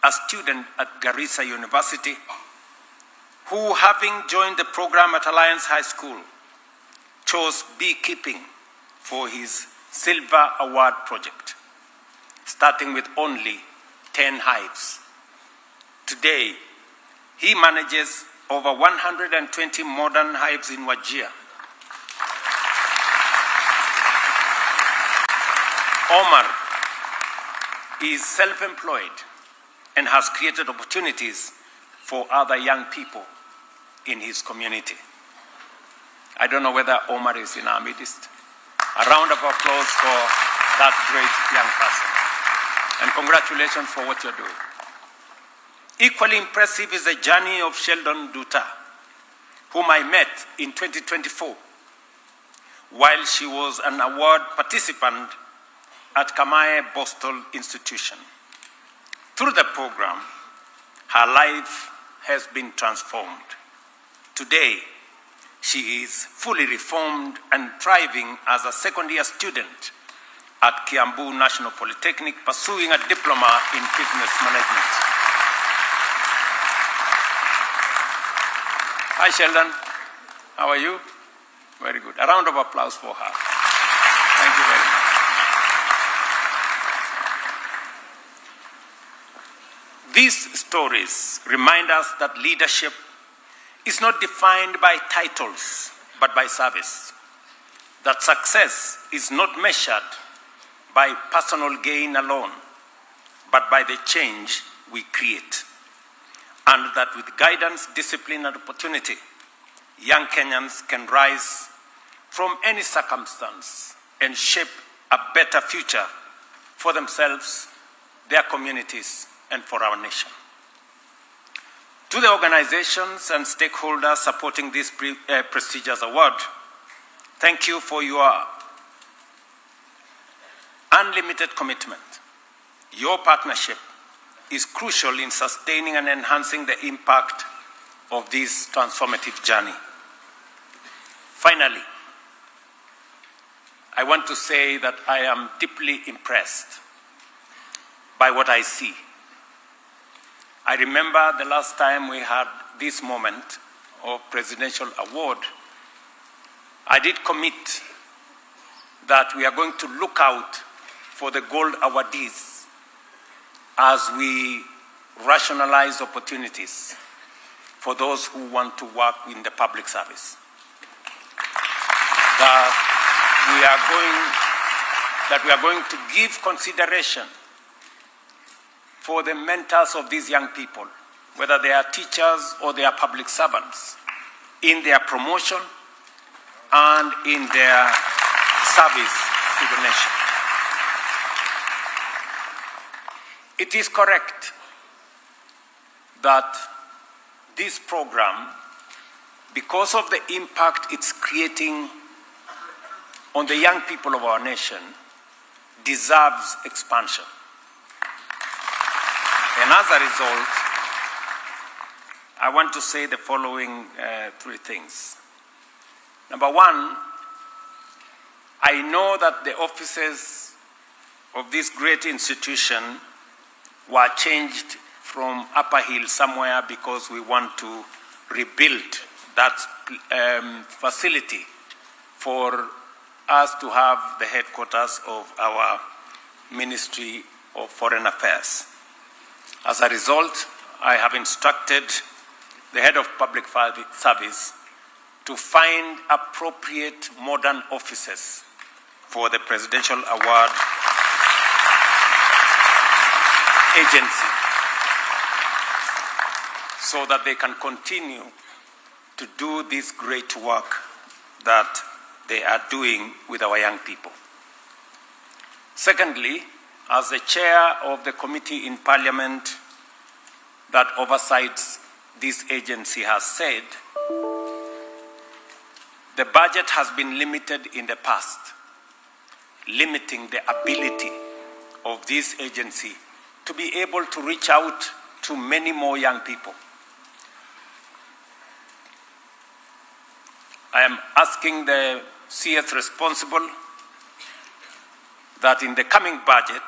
a student at Garissa University, who, having joined the program at Alliance High School, chose beekeeping for his Silver Award project, starting with only 10 hives. Today, he manages over 120 modern hives in Wajir. Omar is self-employed and has created opportunities for other young people in his community. I don't know whether Omar is in our midst. A round of applause for that great young person. And congratulations for what you're doing. Equally impressive is the journey of Sheldon Duta, whom I met in 2024 while she was an award participant at Kamae Boston Institution. Through the program, her life has been transformed. Today, she is fully reformed and thriving as a second-year student at Kiambu National Polytechnic, pursuing a diploma in fitness management. Hi, Sheldon. How are you? Very good. A round of applause for her. Thank you very much. These stories remind us that leadership is not defined by titles, but by service. That success is not measured by personal gain alone, but by the change we create. And that with guidance, discipline, and opportunity, young Kenyans can rise from any circumstance and shape a better future for themselves, their communities, and for our nation. To the organizations and stakeholders supporting this prestigious award, thank you for your unlimited commitment. Your partnership is crucial in sustaining and enhancing the impact of this transformative journey. Finally, I want to say that I am deeply impressed by what I see. I remember the last time we had this moment of presidential award, I did commit that we are going to look out for the gold awardees as we rationalize opportunities for those who want to work in the public service. That we are going to give consideration for the mentors of these young people, whether they are teachers or they are public servants, in their promotion and in their service to the nation. It is correct that this program, because of the impact it's creating on the young people of our nation, deserves expansion. And as a result, I want to say the following three things. Number one, I know that the offices of this great institution were changed from Upper Hill somewhere because we want to rebuild that facility for us to have the headquarters of our Ministry of Foreign Affairs. As a result, I have instructed the head of public service to find appropriate modern offices for the Presidential Award agency so that they can continue to do this great work that they are doing with our young people. Secondly, as the chair of the committee in Parliament that oversees this agency has said, the budget has been limited in the past, limiting the ability of this agency to be able to reach out to many more young people. I am asking the CS responsible that in the coming budget,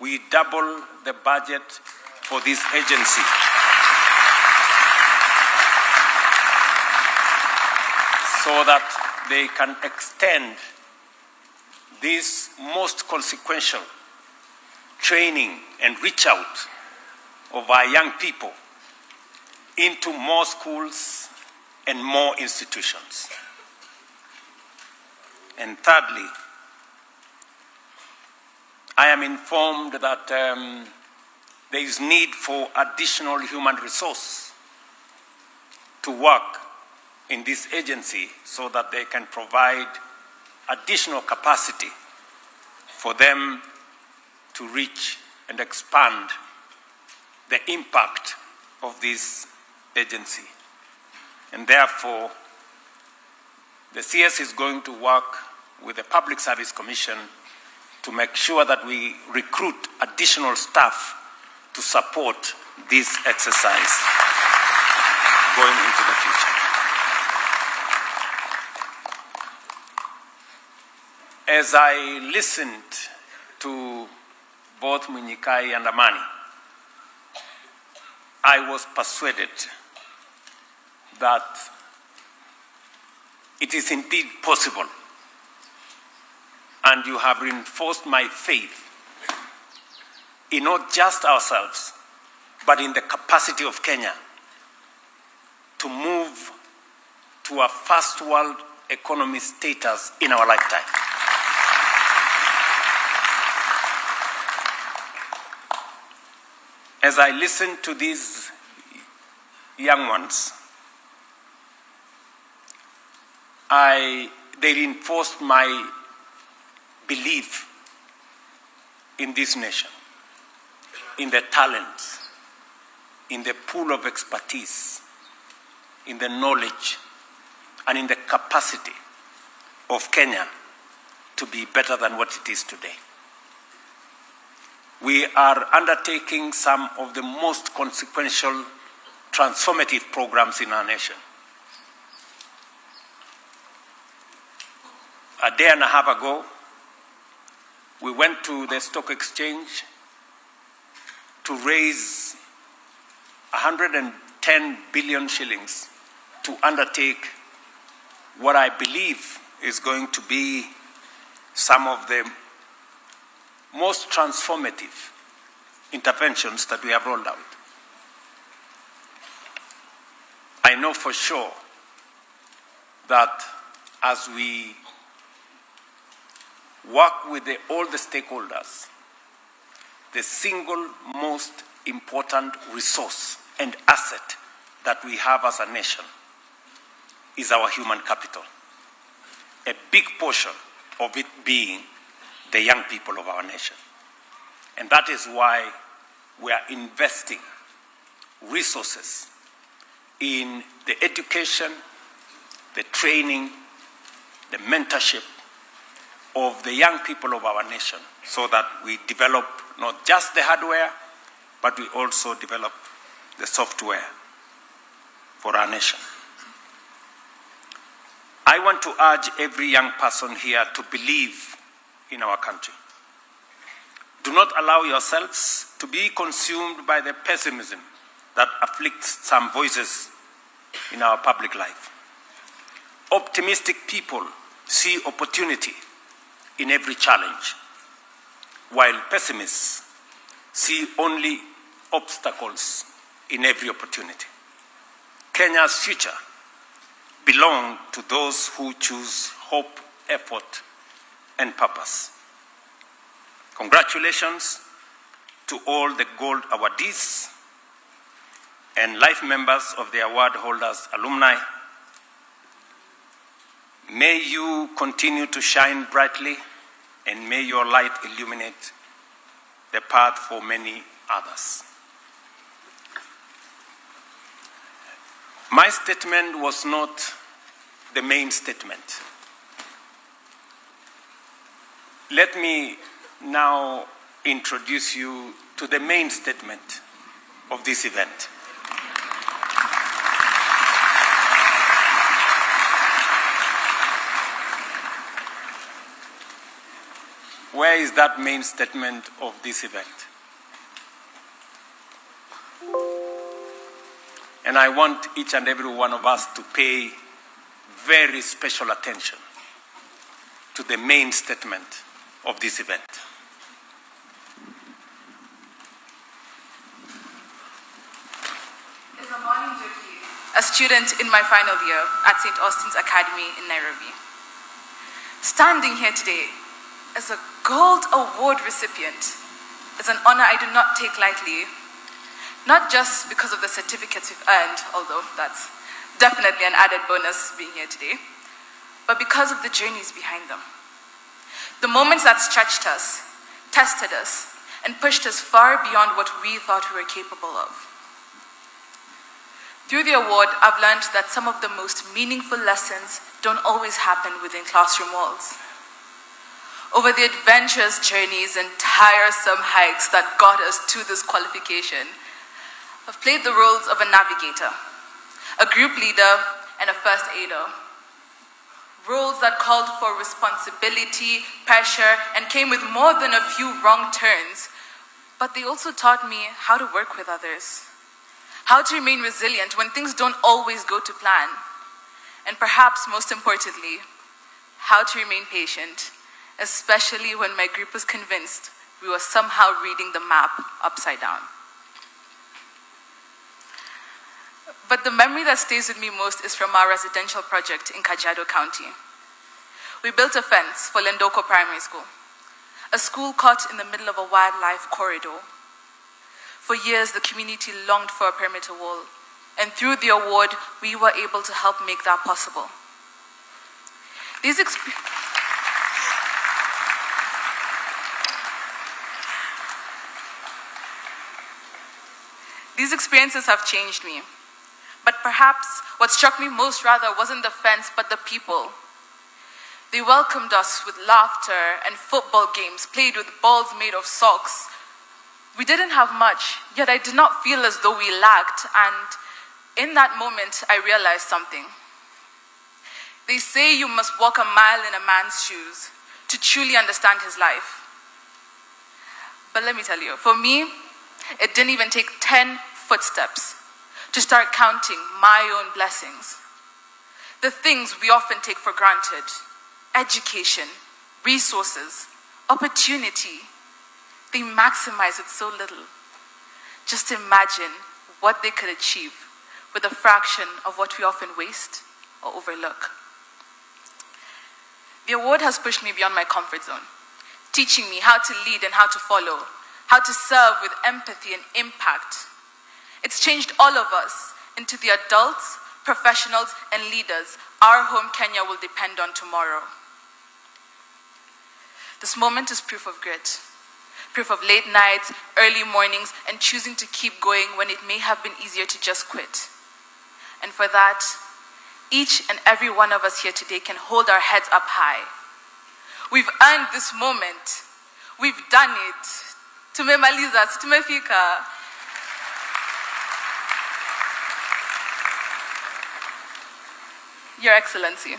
we double the budget for this agency so that they can extend this most consequential training and reach out of our young people into more schools and more institutions. And thirdly, I am informed that there is need for additional human resource to work in this agency so that they can provide additional capacity for them to reach and expand the impact of this agency. And therefore, the CS is going to work with the Public Service Commission to make sure that we recruit additional staff to support this exercise going into the future. As I listened to both Munyikai and Amani, I was persuaded that it is indeed possible, and you have reinforced my faith in not just ourselves, but in the capacity of Kenya to move to a first world economy status in our lifetime. As I listen to these young ones, they reinforced my belief in this nation. in the talent, in the pool of expertise, in the knowledge, and in the capacity of Kenya to be better than what it is today. We are undertaking some of the most consequential, transformative programs in our nation. A day and a half ago, we went to the stock exchange to raise 110 billion shillings to undertake what I believe is going to be some of the most transformative interventions that we have rolled out. I know for sure that as we work with all the stakeholders, the single most important resource and asset that we have as a nation is our human capital. A big portion of it being the young people of our nation. And that is why we are investing resources in the education, the training, the mentorship of the young people of our nation, so that we develop not just the hardware, but we also develop the software for our nation. I want to urge every young person here to believe in our country. Do not allow yourselves to be consumed by the pessimism that afflicts some voices in our public life. Optimistic people see opportunity in every challenge, while pessimists see only obstacles in every opportunity. Kenya's future belongs to those who choose hope, effort, and purpose. Congratulations to all the gold awardees and life members of the award holders' alumni. May you continue to shine brightly, and may your light illuminate the path for many others. My statement was not the main statement. Let me now introduce you to the main statement of this event. Where is that main statement of this event? And I want each and every one of us to pay very special attention to the main statement of this event. It's a morning duty. A student in my final year at St. Austin's Academy in Nairobi. Standing here today as a Gold Award recipient is an honor I do not take lightly, not just because of the certificates we've earned, although that's definitely an added bonus being here today, but because of the journeys behind them. The moments that stretched us, tested us, and pushed us far beyond what we thought we were capable of. Through the award, I've learned that some of the most meaningful lessons don't always happen within classroom walls. Over the adventurous journeys and tiresome hikes that got us to this qualification, I've played the roles of a navigator, a group leader, and a first aider. Roles that called for responsibility, pressure, and came with more than a few wrong turns, but they also taught me how to work with others, how to remain resilient when things don't always go to plan, and perhaps most importantly, how to remain patient, especially when my group was convinced we were somehow reading the map upside down. But the memory that stays with me most is from our residential project in Kajiado County. We built a fence for Lendoko Primary School, a school caught in the middle of a wildlife corridor. For years, the community longed for a perimeter wall, and through the award, we were able to help make that possible. These experiences have changed me. But perhaps what struck me most rather wasn't the fence, but the people. They welcomed us with laughter and football games played with balls made of socks. We didn't have much, yet I did not feel as though we lacked, and in that moment, I realized something. They say you must walk a mile in a man's shoes to truly understand his life. But let me tell you, for me, it didn't even take 10 footsteps to start counting my own blessings. The things we often take for granted: education, resources, opportunity. They maximize it so little. Just imagine what they could achieve with a fraction of what we often waste or overlook. The award has pushed me beyond my comfort zone, teaching me how to lead and how to follow, how to serve with empathy and impact. It's changed all of us into the adults, professionals, and leaders our home Kenya will depend on tomorrow. This moment is proof of grit, proof of late nights, early mornings, and choosing to keep going when it may have been easier to just quit. And for that, each and every one of us here today can hold our heads up high. We've earned this moment. We've done it. Tumemaliza, tumefika. Your Excellency,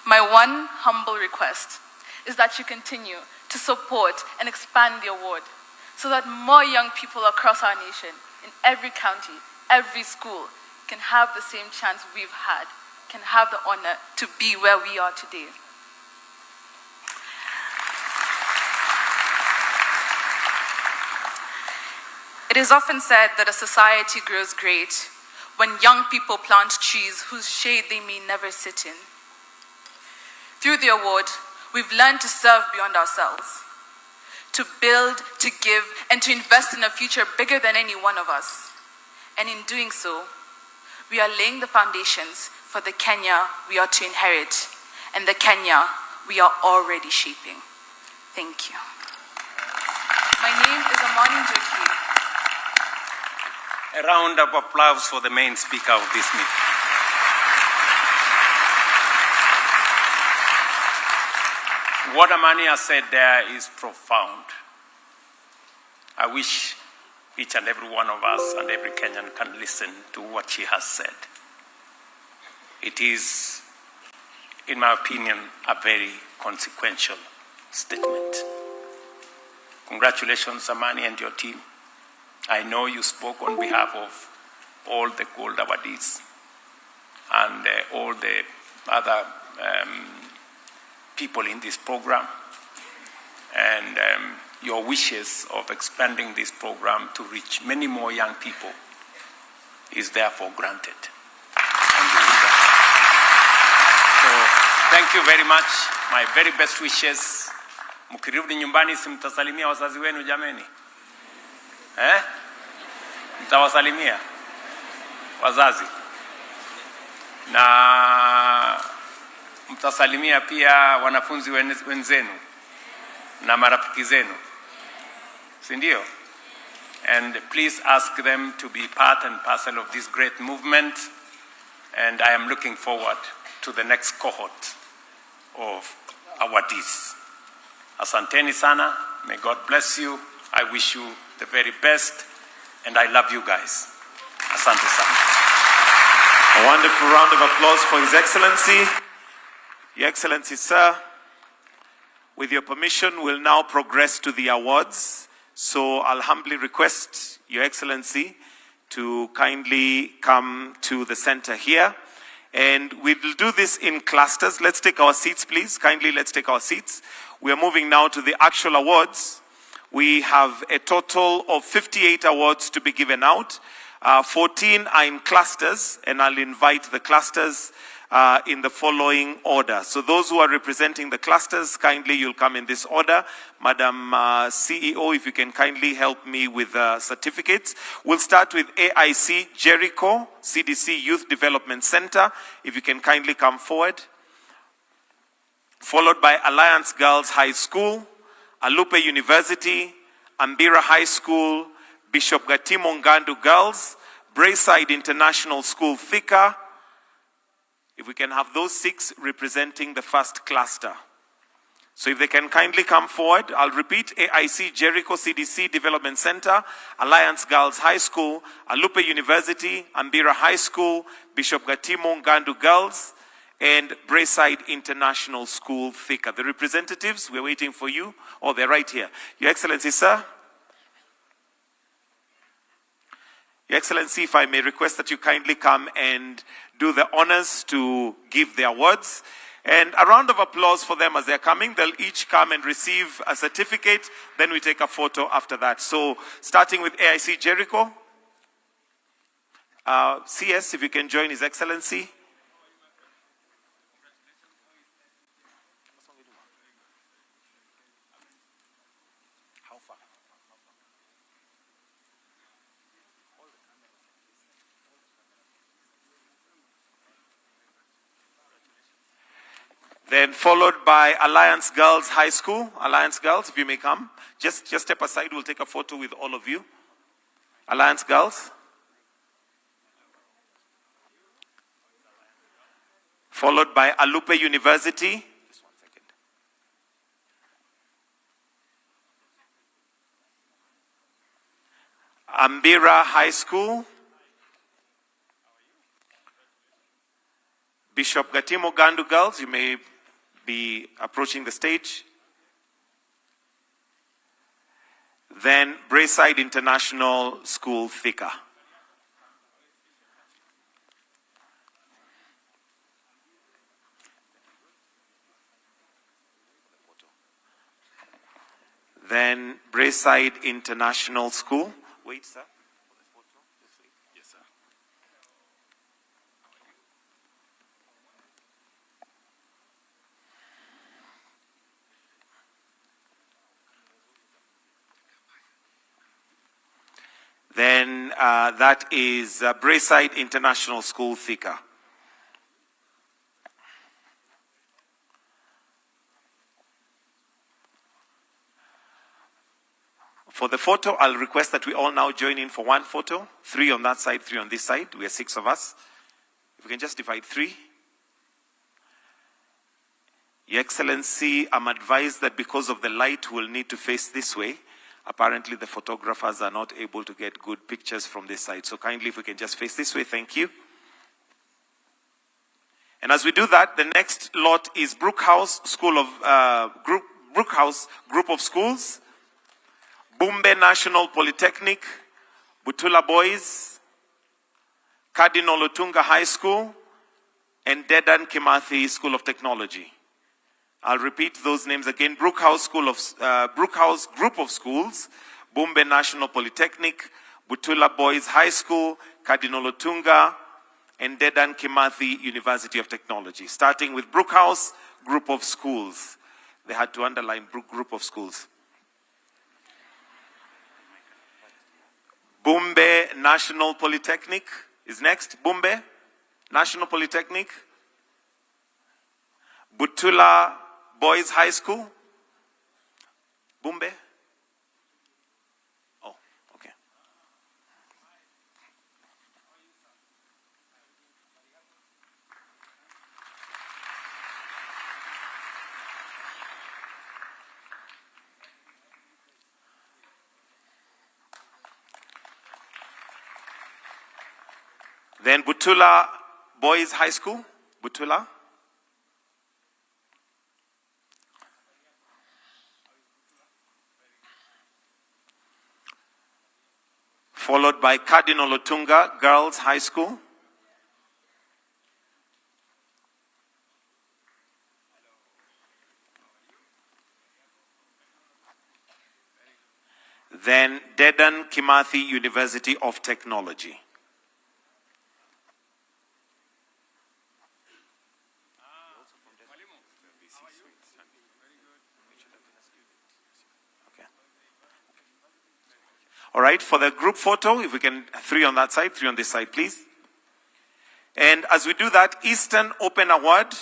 my one humble request is that you continue to support and expand the award so that more young people across our nation, in every county, every school, can have the same chance we've had, can have the honor to be where we are today. It is often said that a society grows great when young people plant trees whose shade they may never sit in. Through the award, we've learned to serve beyond ourselves, to build, to give, and to invest in a future bigger than any one of us. And in doing so, we are laying the foundations for the Kenya we are to inherit and the Kenya we are already shaping. Thank you. My name is Amani Njoki. A round of applause for the main speaker of this meeting. What Amani has said there is profound. I wish each and every one of us and every Kenyan can listen to what she has said. It is, in my opinion, a very consequential statement. Congratulations, Amani, and your team. I know you spoke on behalf of all the gold awardees and all the other people in this program. And your wishes of expanding this program to reach many more young people is therefore granted. So, thank you very much. My very best wishes. Mkirudi nyumbani si mtasalimia wazazi wenu jameni? Mtawasalimia wazazi? Na mtasalimia pia wanafunzi wenzenu na marafiki zenu, si ndio? And please ask them to be part and parcel of this great movement, and I am looking forward to the next cohort of awardees. Asanteni sana, may God bless you, I wish you the very best, and I love you guys. Asante sana. A wonderful round of applause for His Excellency. Your Excellency, sir, with your permission, we'll now progress to the awards. So I'll humbly request Your Excellency to kindly come to the center here. And we'll do this in clusters. Let's take our seats, please. Kindly, let's take our seats. We are moving now to the actual awards. We have a total of 58 awards to be given out. 14 are in clusters, and I'll invite the clusters in the following order. So those who are representing the clusters, kindly you'll come in this order. Madam CEO, if you can kindly help me with certificates. We'll start with AIC Jericho, CDC Youth Development Center. If you can kindly come forward. Followed by Alliance Girls High School, Alupe University, Ambira High School, Bishop Gatimo Ngandu Girls, Brayside International School Thika. If we can have those 6 representing the first cluster. So if they can kindly come forward, I'll repeat: AIC Jericho CDC Development Center, Alliance Girls High School, Alupe University, Ambira High School, Bishop Gatimo Ngandu Girls, and Brayside International School Thika. The representatives, we're waiting for you. Oh, they're right here. Your Excellency, sir. Your Excellency, if I may request that you kindly come and do the honors to give their awards. And a round of applause for them as they're coming. They'll each come and receive a certificate. Then we take a photo after that. So starting with AIC Jericho. CS, if you can join His Excellency. Then followed by Alliance Girls High School. Alliance Girls, if you may come. Just step aside, we'll take a photo with all of you. Alliance Girls. Followed by Alupe University. Just 1 second. Ambira High School. Bishop Gatimo Ngandu Girls, you may be approaching the stage. Then Brayside International School Thika. Then Brayside International School. Wait, sir. Yes, sir. Then that is Brayside International School Thika. For the photo, I'll request that we all now join in for one photo. 3 on that side, 3 on this side. We are 6 of us. If we can just divide 3. Your Excellency, I'm advised that because of the light, we'll need to face this way. Apparently, the photographers are not able to get good pictures from this side. So kindly, if we can just face this way, thank you. And as we do that, the next lot is Brookhouse School of Brookhouse Group of Schools, Bumbe National Polytechnic, Butula Boys, Cardinal Otunga High School, and Dedan Kimathi School of Technology. I'll repeat those names again. Brookhouse Group of Schools, Bumbe National Polytechnic, Butula Boys High School, Cardinal Otunga, and Dedan Kimathi University of Technology. Starting with Brookhouse Group of Schools. They had to underline Group of Schools. Bumbe National Polytechnic is next. Bumbe National Polytechnic. Butula Boys High School. Bumbe. Oh, okay. Then Butula Boys High School. Butula. Followed by Cardinal Otunga Girls High School. Then Dedan Kimathi University of Technology. All right, for the group photo, if we can, 3 on that side, 3 on this side, please. And as we do that, Eastern Open Award,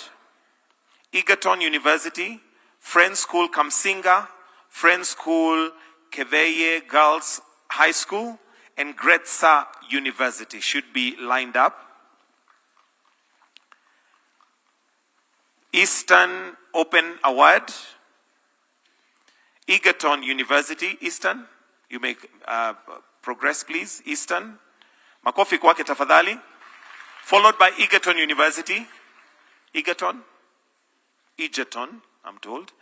Egerton University, Friends School Kamsinga, Friends School Keveye Girls High School, and Gretsa University should be lined up. Eastern Open Award, Egerton University. Eastern, you may progress please. Eastern, makofi kwake tafadhali. Followed by Egerton University. Egerton, I'm told.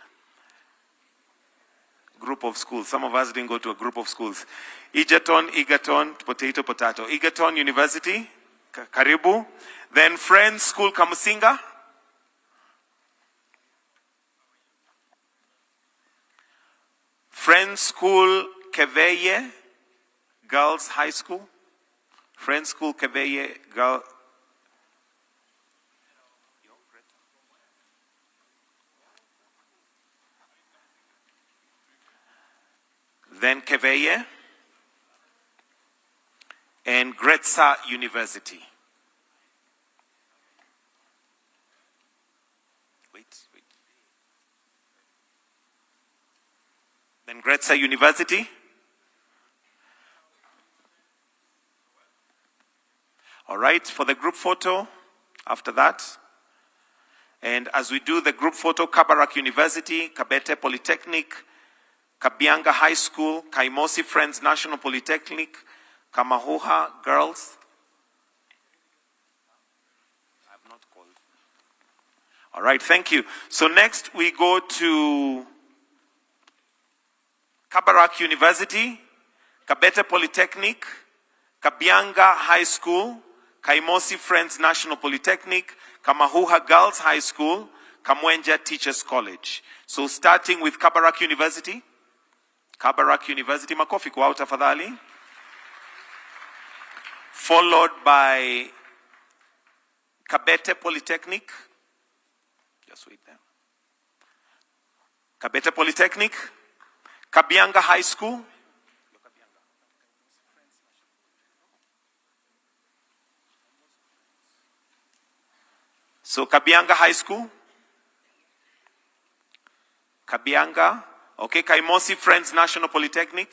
Group of schools. Some of us didn't go to a group of schools. Egerton, potato. Egerton University, karibu. Then Friends School Kamusinga. Friends School Keveye Girls High School. Friends School Keveye Girls. Then Keveye and Gretsa University. Wait. Then Gretsa University. All right, for the group photo after that. And as we do the group photo, Kabarak University, Kabete Polytechnic, Kabianga High School, Kaimosi Friends National Polytechnic, Kamahuha Girls. I have not called. All right, thank you. So next we go to Kabarak University, Kabete Polytechnic, Kabianga High School, Kaimosi Friends National Polytechnic, Kamahuha Girls High School, Kamwenja Teachers College. So starting with Kabarak University. Kabarak University, makofi kwao tafadhali. Followed by Kabete Polytechnic. Just wait there. Kabete Polytechnic. Kabianga High School. So Kabianga High School. Kabianga. Okay, Kaimosi Friends National Polytechnic.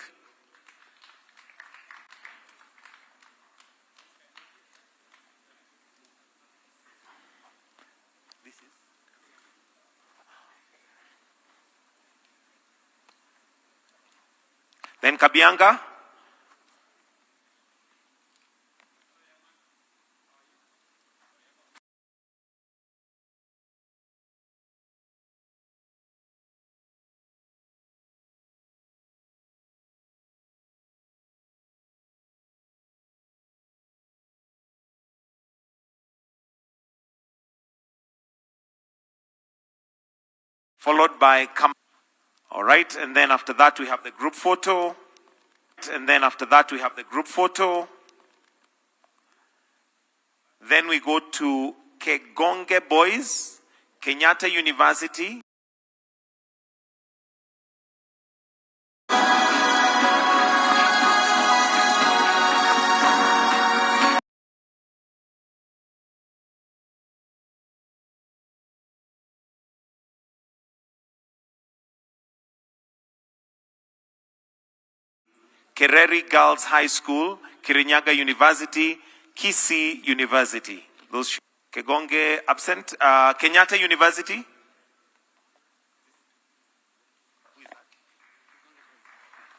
Then Kabianga. Followed by all right, and then after that we have the group photo. Then we go to Kegonge Boys, Kenyatta University. Kereri Girls High School, Kirinyaga University, Kisii University. Those Kegonge absent. Kenyatta University.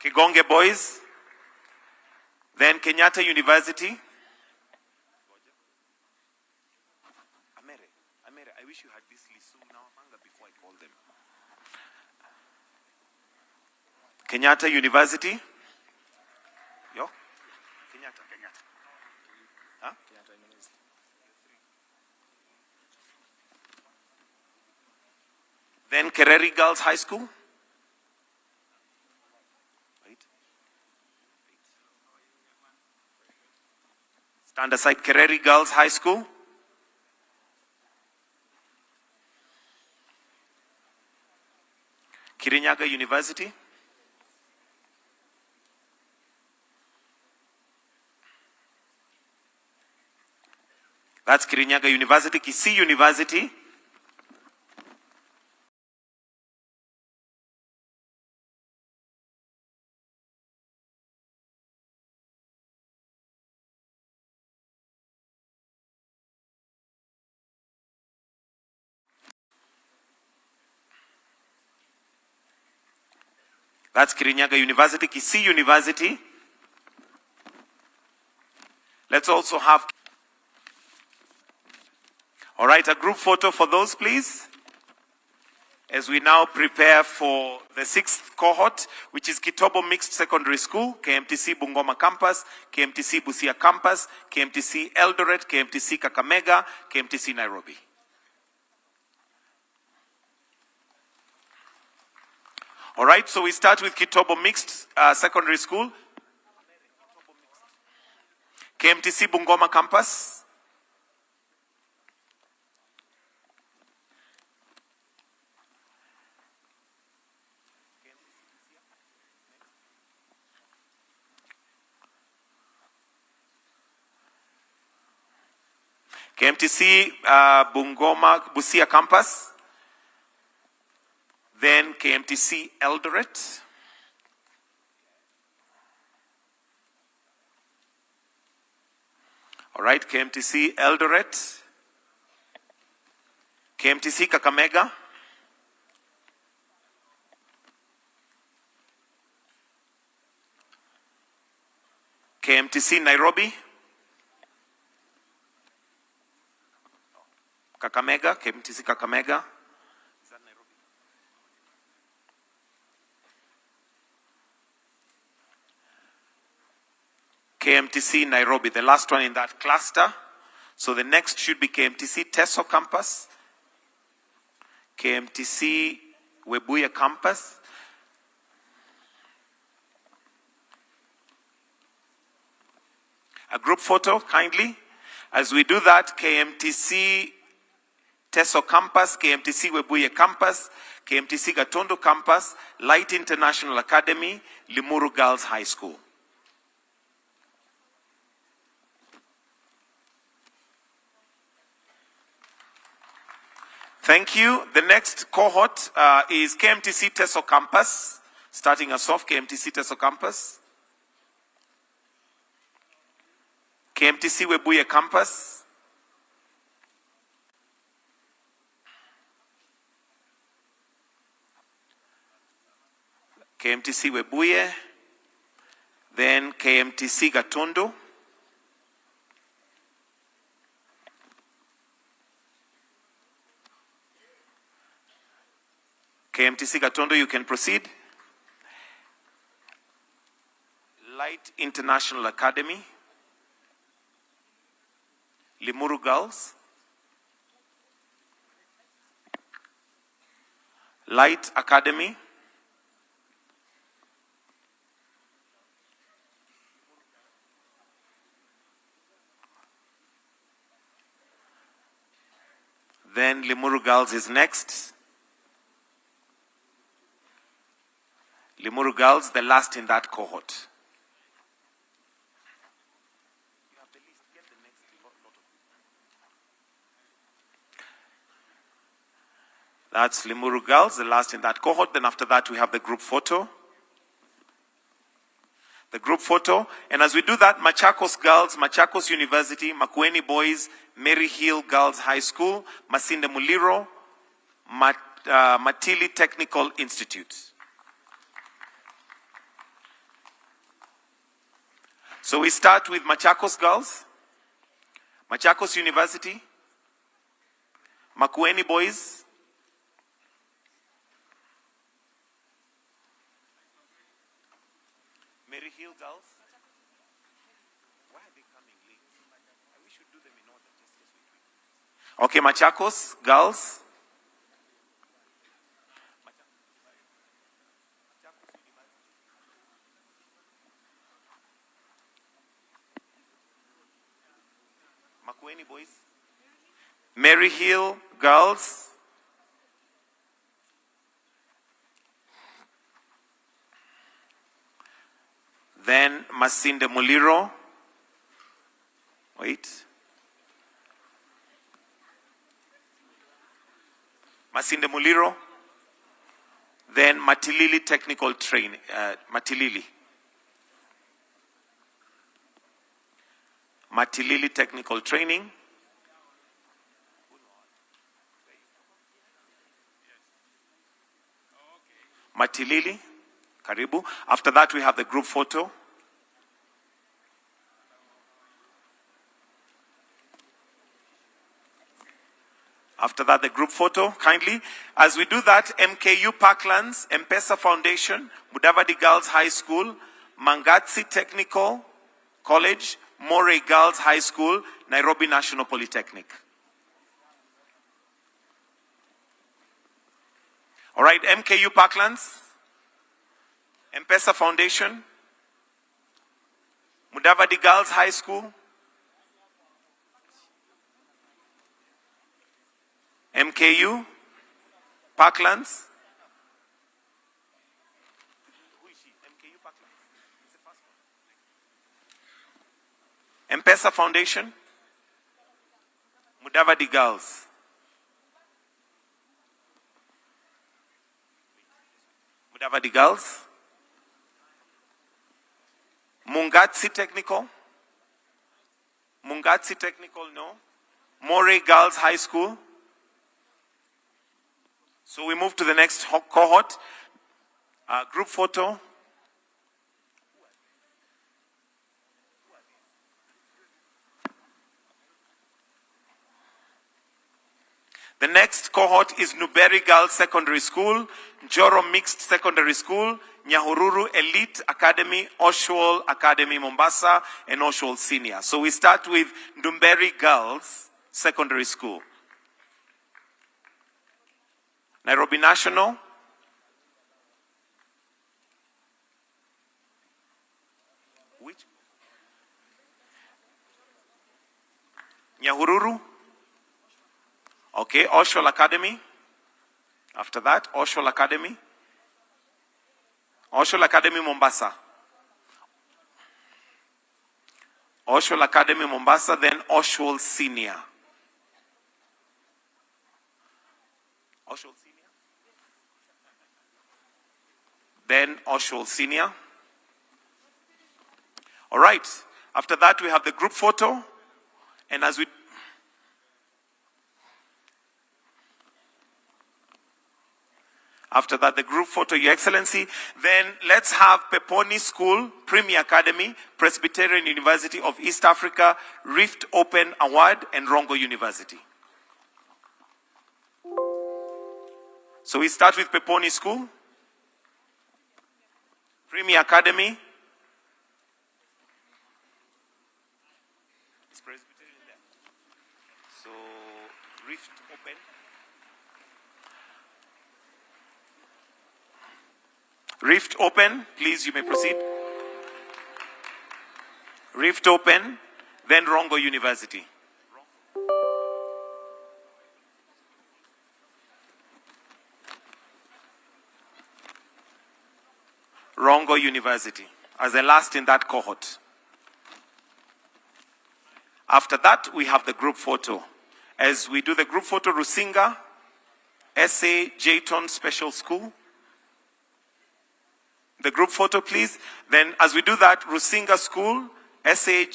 Kegonge Boys. Then Kenyatta University. Amere, I wish you had this list now before I call them. Kenyatta University. Yo? Kenyatta. Huh? Then Kereri Girls High School. Wait. Stand aside. Kereri Girls High School. Kirinyaga University. That's Kirinyaga University. Kisii University. That's Kirinyaga University. Kisii University. Let's also have... All right, a group photo for those, please. As we now prepare for the 6th cohort, which is Kitobo Mixed Secondary School, KMTC Bungoma Campus, KMTC Busia Campus, KMTC Eldoret, KMTC Kakamega, KMTC Nairobi. All right, so we start with Kitobo Mixed Secondary School, KMTC Bungoma Campus, KMTC Bungoma Busia Campus, then KMTC Eldoret, all right, KMTC Eldoret, KMTC Kakamega, KMTC Nairobi, Kakamega, KMTC Kakamega, KMTC Nairobi, the last one in that cluster. So the next should be KMTC Teso Campus, KMTC Webuye Campus, a group photo, kindly. As we do that, KMTC Teso Campus, KMTC Webuye Campus, KMTC Gatondo Campus, Light International Academy, Limuru Girls High School. Thank you. The next cohort is KMTC Teso Campus, starting us off, KMTC Teso Campus, KMTC Webuye Campus, KMTC Webuye, then KMTC Gatondo, KMTC Gatondo, you can proceed. Light International Academy, Limuru Girls, Light Academy, then Limuru Girls is next. Limuru Girls, the last in that cohort. That's Limuru Girls, the last in that cohort. Then after that, we have the group photo. The group photo. And as we do that, Machakos Girls, Machakos University, Makueni Boys, Mary Hill Girls High School, Masinde Muliro, Matili Technical Institute. So we start with Machakos Girls, Machakos University, Makueni Boys, Mary Hill Girls. Why are they coming late? We should do them in order. Okay, Machakos Girls. Makueni Boys, Mary Hill Girls, then Masinde Muliro, Masinde Muliro, then Matilili Technical Training, Matilili Technical Training, Matilili, Karibu. After that, we have the group photo. After that, the group photo, kindly. As we do that, MKU Parklands, M-Pesa Foundation, Mudavadi Girls High School, Mangatsi Technical College, Moray Girls High School, Nairobi National Polytechnic. All right, MKU Parklands, M-Pesa Foundation, Mudavadi Girls High School, MKU Parklands. M-Pesa Foundation, Mudavadi Girls. Mudavadi Girls. Mungatsi Technical. Mungatsi Technical, no. Moray Girls High School. So we move to the next cohort. Group photo. The next cohort is Nuberi Girls Secondary School, Njoro Mixed Secondary School, Nyahururu Elite Academy, Oswald Academy Mombasa, and Oswald Senior. So we start with Nuberi Girls Secondary School. Nairobi National. Which? Nyahururu. Okay, Oswald Academy. After that, Oswald Academy. Oswald Academy Mombasa. Oswald Academy Mombasa, then Oswald Senior. Oswald Senior. Then Oswald Senior. All right. After that, we have the group photo. And as we After that, the group photo, Your Excellency. Then let's have Peponi School, Premier Academy, Presbyterian University of East Africa, Rift Open Award, and Rongo University. So we start with Peponi School, Premier Academy. It's Presbyterian there. So Rift Open. Rift Open, please, you may proceed. Rift Open, then Rongo University. Rongo University, as the last in that cohort. After that, we have the group photo. As we do the group photo, Rusinga, SA Jayton Special School. The group photo, please. Then, as we do that, Rusinga School, SA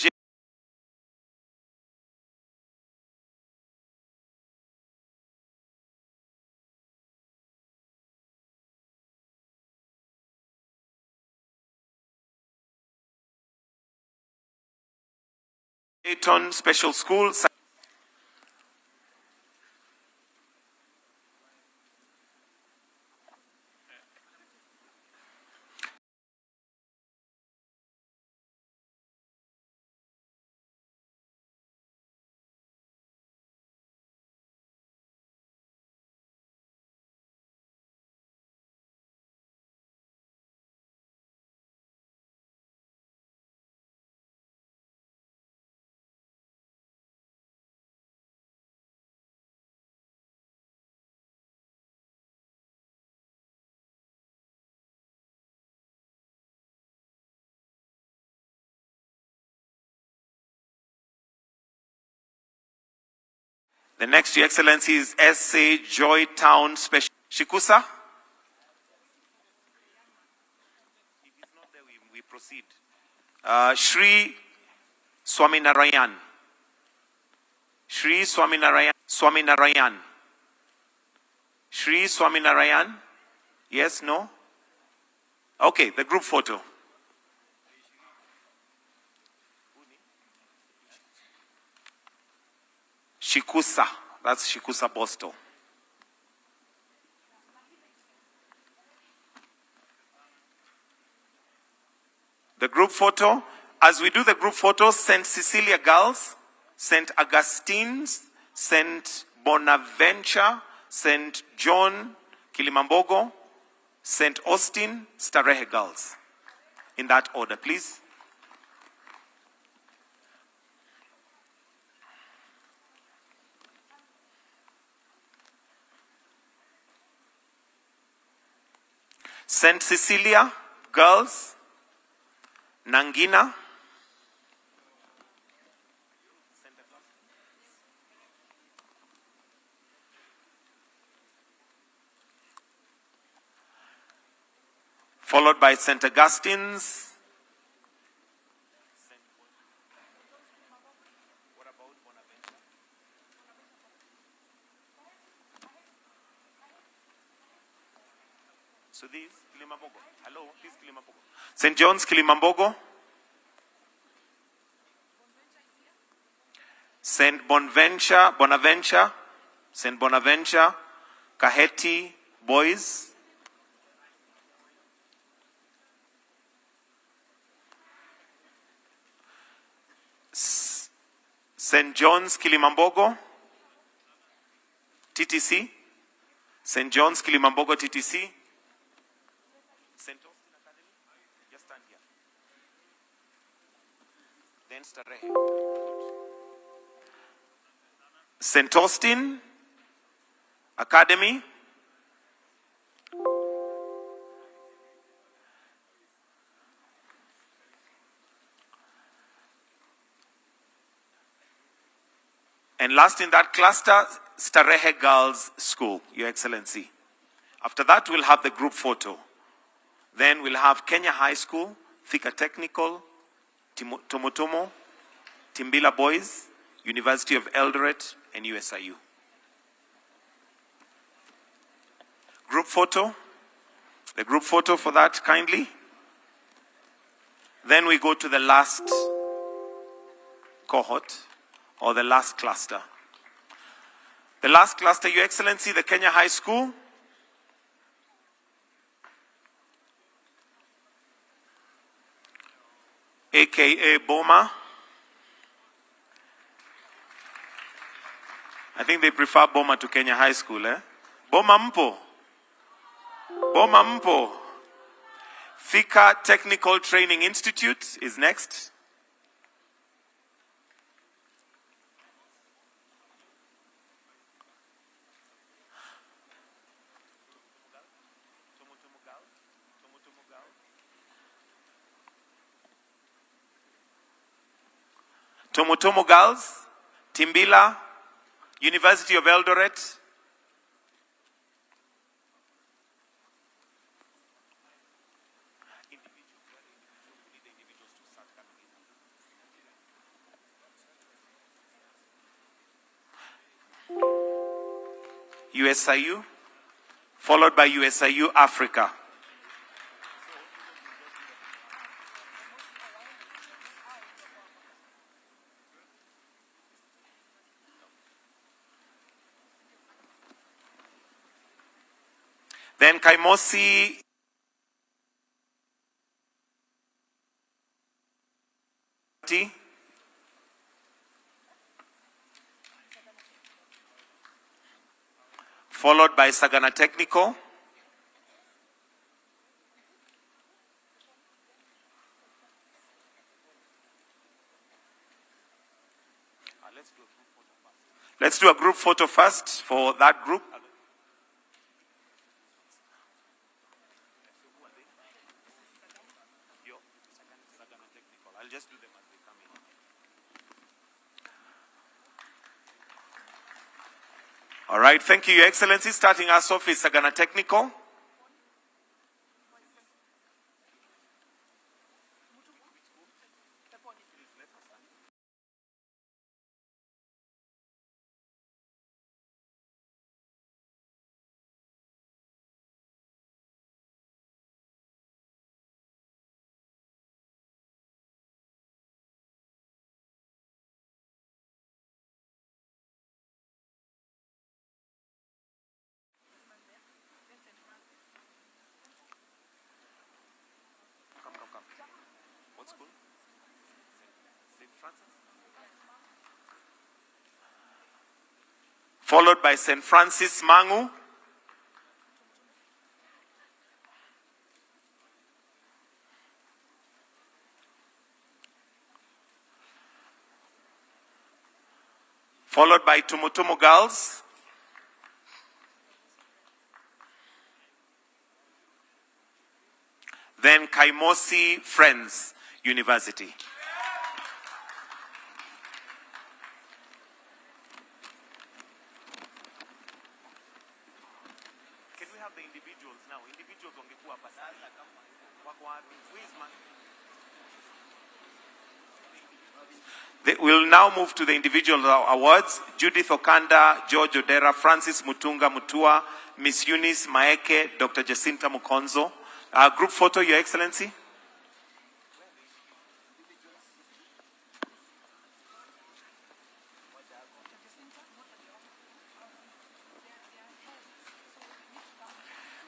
Jayton Special School. The next, Your Excellency, is SA Joy Town Special. Shikusa? If he's not there, we proceed. Shri Swaminarayan. Shri Swaminarayan. Swaminarayan. Shri Swaminarayan. Yes, no? Okay, the group photo. Shikusa. That's Shikusa Boston. The group photo. As we do the group photo, St. Cecilia Girls, St. Augustine's, St. Bonaventure, St. John Kilimambogo, St. Austin, Starehe Girls. In that order, please. St. Cecilia Girls, Nangina, followed by St. Augustine's. So these, Kilimambogo. Hello, please Kilimambogo. St. John's, Kilimambogo. St. Bonaventure, St. Bonaventure, Kaheti Boys. St. John's, Kilimambogo, TTC. St. John's, Kilimambogo, TTC. St. Austin Academy, just stand here. Then Starehe. St. Austin Academy. And last in that cluster, Starehe Girls School, Your Excellency. After that, we'll have the group photo. Then we'll have Kenya High School, Thika Technical, Tomotomo, Timbila Boys, University of Eldoret, and USIU. Group photo. The group photo for that, kindly. Then we go to the last cohort, or the last cluster. The last cluster, Your Excellency, the Kenya High School. AKA Boma. I think they prefer Boma to Kenya High School, eh? Boma Mpo. Boma Mpo. Thika Technical Training Institute is next. Tomotomo Girls, Timbila, University of Eldoret. USIU, followed by USIU Africa. Then Kaimosi followed by Sagana Technical. Let's do a group photo first for that group. I'll just do them as they come in. All right, thank you, Your Excellency. Starting us off is Sagana Technical. What school? St. Francis? Followed by St. Francis Mangu. Followed by Tumutumu Girls. Then Kaimosi Friends University. Can we have the individuals now? Individuals wangekuwa hapa sasa. Wako wapi? Who is man? We'll now move to the individual awards. Judith Okanda, George Odera, Francis Mutunga Mutua, Miss Eunice Maeke, Dr. Jacinta Mukonzo. Group photo, Your Excellency.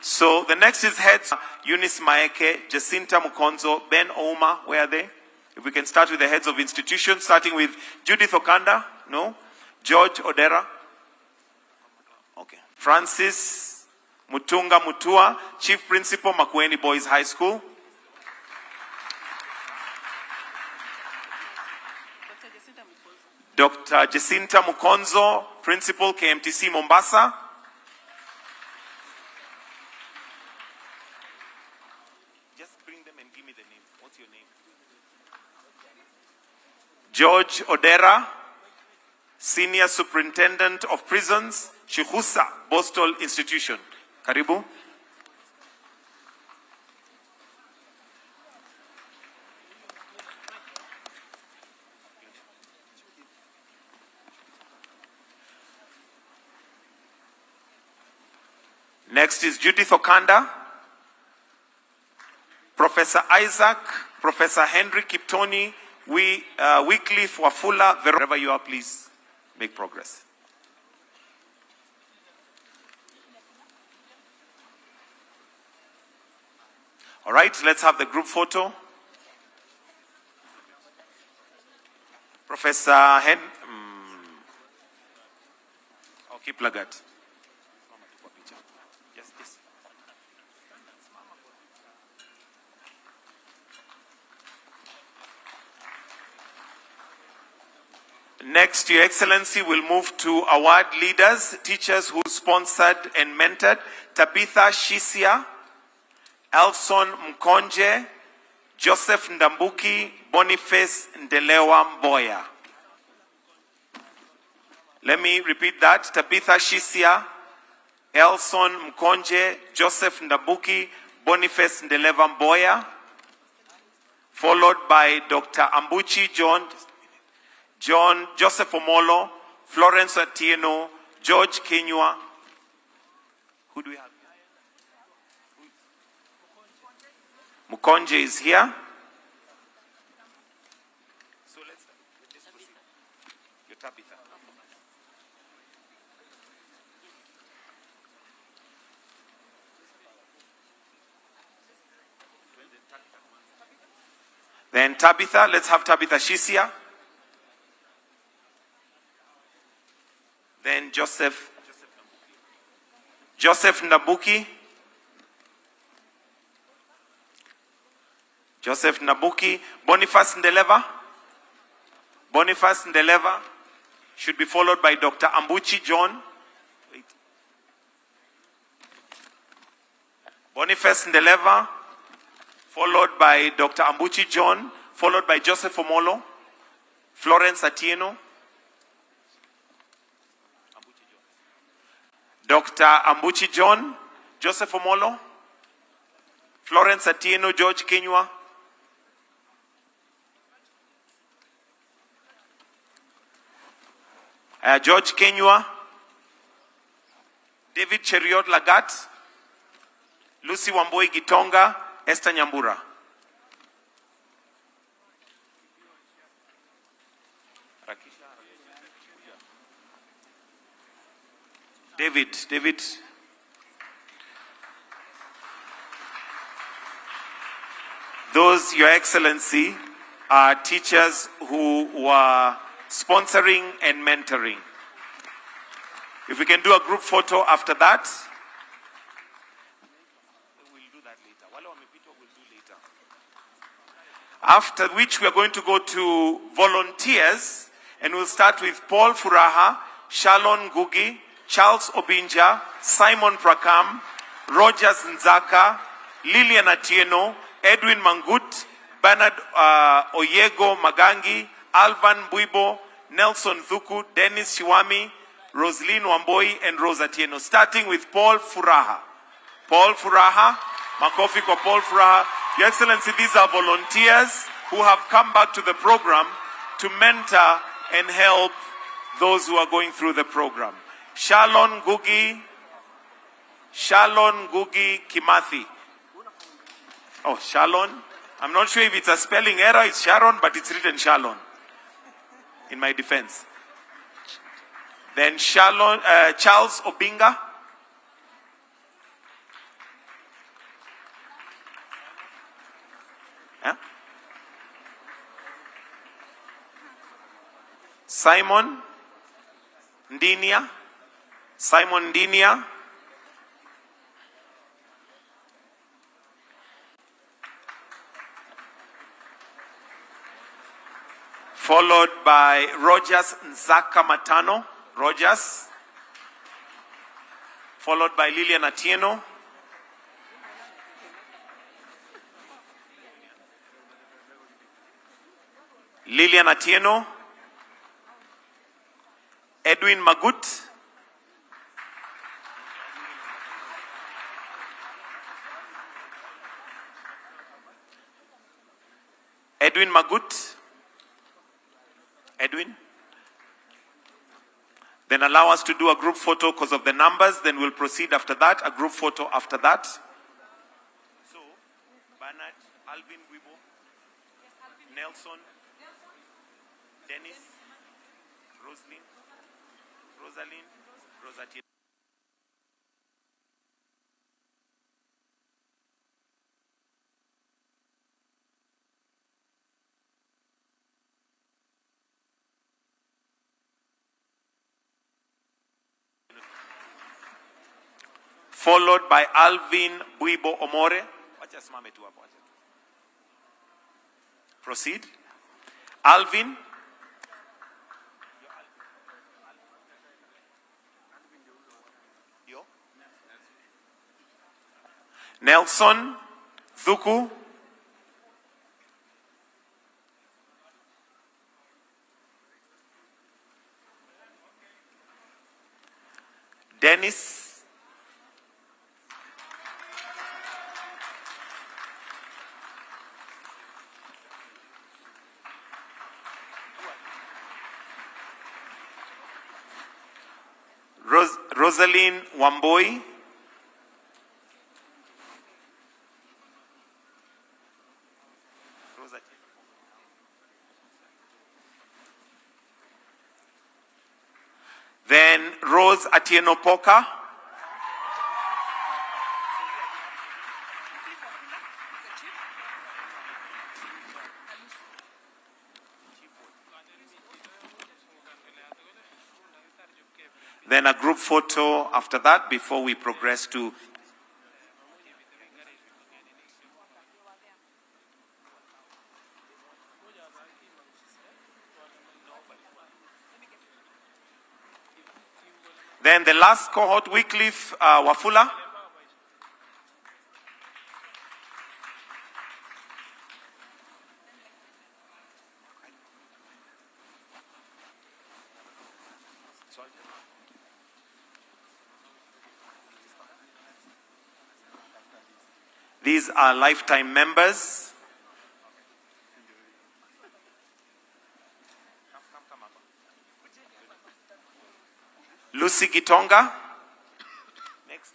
So the next is heads. Eunice Maeke, Jacinta Mukonzo, Ben Ouma, where are they? If we can start with the heads of institutions, starting with Judith Okanda, no? George Odera. Okay. Francis Mutunga Mutua, Chief Principal, Makueni Boys High School. Dr. Jacinta Mukonzo, Principal, KMTC Mombasa. Just bring them and give me the name. What's your name? George Odera, Senior Superintendent of Prisons, Chihusa, Boston Institution. Karibu. Next is Judith Okanda, Professor Isaac, Professor Henry Kiptoni, Wycliffe Wafula, wherever you are, please make progress. All right, let's have the group photo. Professor Okay, Plagat. Just this. Next, Your Excellency, will move to award leaders, teachers who sponsored and mentored Tabitha Shisia, Elson Mkonje, Joseph Ndambuki, Boniface Ndelewa Mboya. Let me repeat that. Tabitha Shisia, Elson Mkonje, Joseph Ndambuki, Boniface Ndelewa Mboya. Followed by Dr. Ambuchi John Joseph Omolo, Florence Atieno, George Kenywa. Who do we have? Mukonje is here. So let's just proceed. Your Tabitha. Then Tabitha, let's have Tabitha Shisia. Then Joseph Ndambuki. Joseph Ndambuki. Boniface Ndelewa should be followed by Dr. Ambuchi John. Wait. Boniface Ndelewa, followed by Dr. Ambuchi John, followed by Joseph Omolo, Florence Atieno, Dr. Ambuchi John, Joseph Omolo, Florence Atieno, George Kenywa, George Kenywa, David Cheriot Lagat, Lucy Wamboi Gitonga, Esther Nyambura. David. Those, Your Excellency, teachers who were sponsoring and mentoring. If we can do a group photo after that. We'll do that later. Wale wamepitwa, we'll do later. After which we are going to go to volunteers, and we'll start with Paul Furaha, Shalon Gugi, Charles Obinja, Simon Prakam, Rogers Nzaka, Lilian Atieno, Edwin Mangut, Bernard Oyego Magangi, Alvan Buibo, Nelson Thuku, Dennis Shiwami, Roslyn Wamboi, and Rose Atieno. Starting with Paul Furaha. Paul Furaha, makofi kwa Paul Furaha. Your Excellency, these are volunteers who have come back to the program to mentor and help those who are going through the program. Shalon Gugi Kimathi. Oh, Shalon. I'm not sure if it's a spelling error. It's Sharon, but it's written Shalon. In my defense. Then Charles Obinga. Yeah? Simon Ndinia. Followed by Rogers Nzaka Matano. Rogers. Followed by Lilian Atieno. Edwin Magut. Edwin. Then allow us to do a group photo because of the numbers. Then we'll proceed after that. A group photo after that. So, Bernard, Alvin Guibo, Nelson, Dennis, Rosalind, Rosati. Followed by Alvin Buibo Omore. Proceed. Alvin. Nelson Thuku. Dennis. Rosaline Wamboi. Then Rose Atieno Poka. Then a group photo after that before we progress to then the last cohort, Wycliffe Wafula. These are lifetime members. Lucy Gitonga. Next.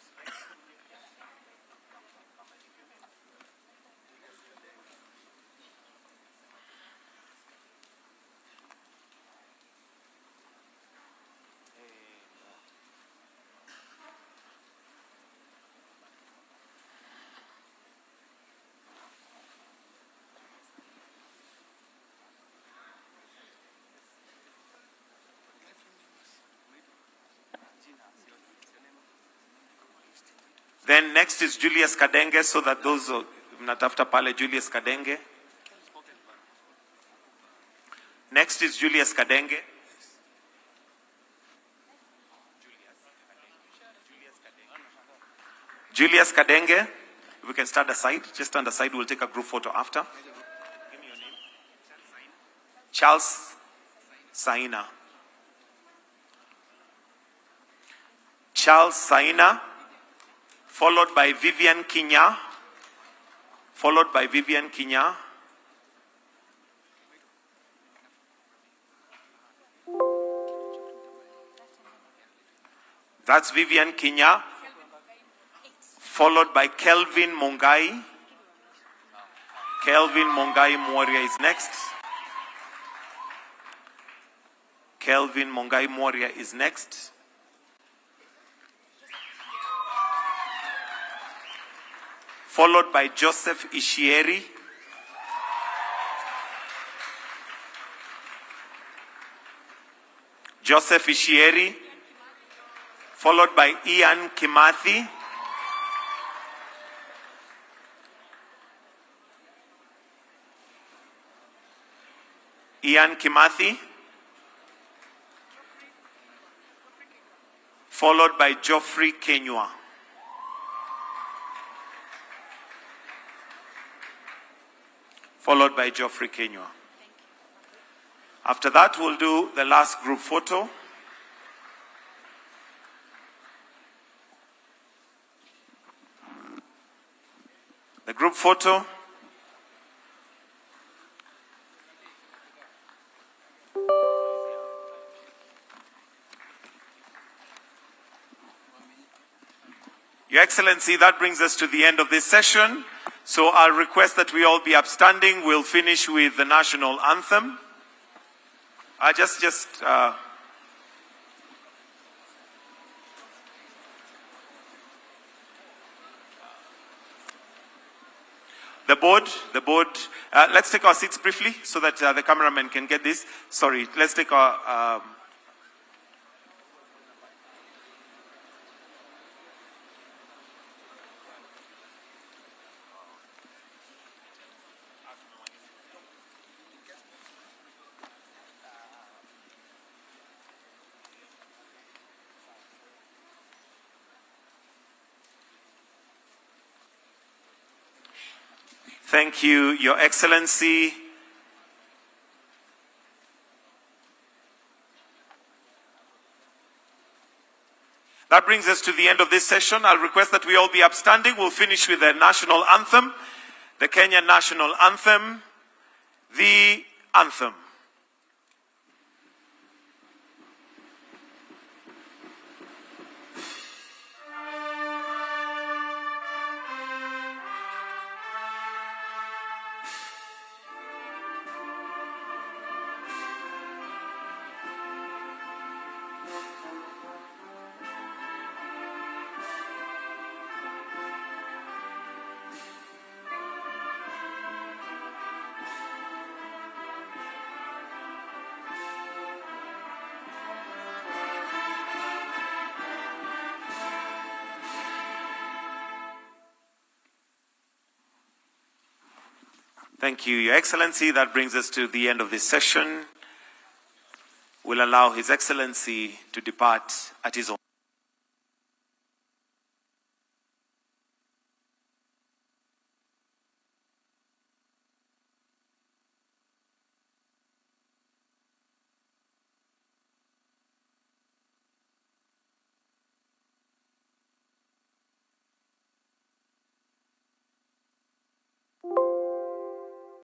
Then next is Julius Kadenge, so that those mnatafuta pale Julius Kadenge. Next is Julius Kadenge. Julius Kadenge, if we can stand aside, just stand aside, we'll take a group photo after. Give me your name. Charles Saina. Charles Saina, followed by Vivian Kinya, followed by Vivian Kinya. That's Vivian Kinya, followed by Kelvin Mongai. Kelvin Mongai Moria is next. Kelvin Mongai Moria is next. Followed by Joseph Ishieri. Joseph Ishieri. Followed by Ian Kimathi. Ian Kimathi. Followed by Geoffrey Kenywa. Followed by Geoffrey Kenywa. After that, we'll do the last group photo. The group photo. Your Excellency, that brings us to the end of this session. So I'll request that we all be upstanding. We'll finish with the national anthem. The board, let's take our seats briefly so that the cameraman can get this. Sorry, let's take our... Thank you, Your Excellency. That brings us to the end of this session. I'll request that we all be upstanding. We'll finish with the national anthem, the Kenya national anthem, the anthem. Thank you, Your Excellency. That brings us to the end of this session. We'll allow His Excellency to depart at his own.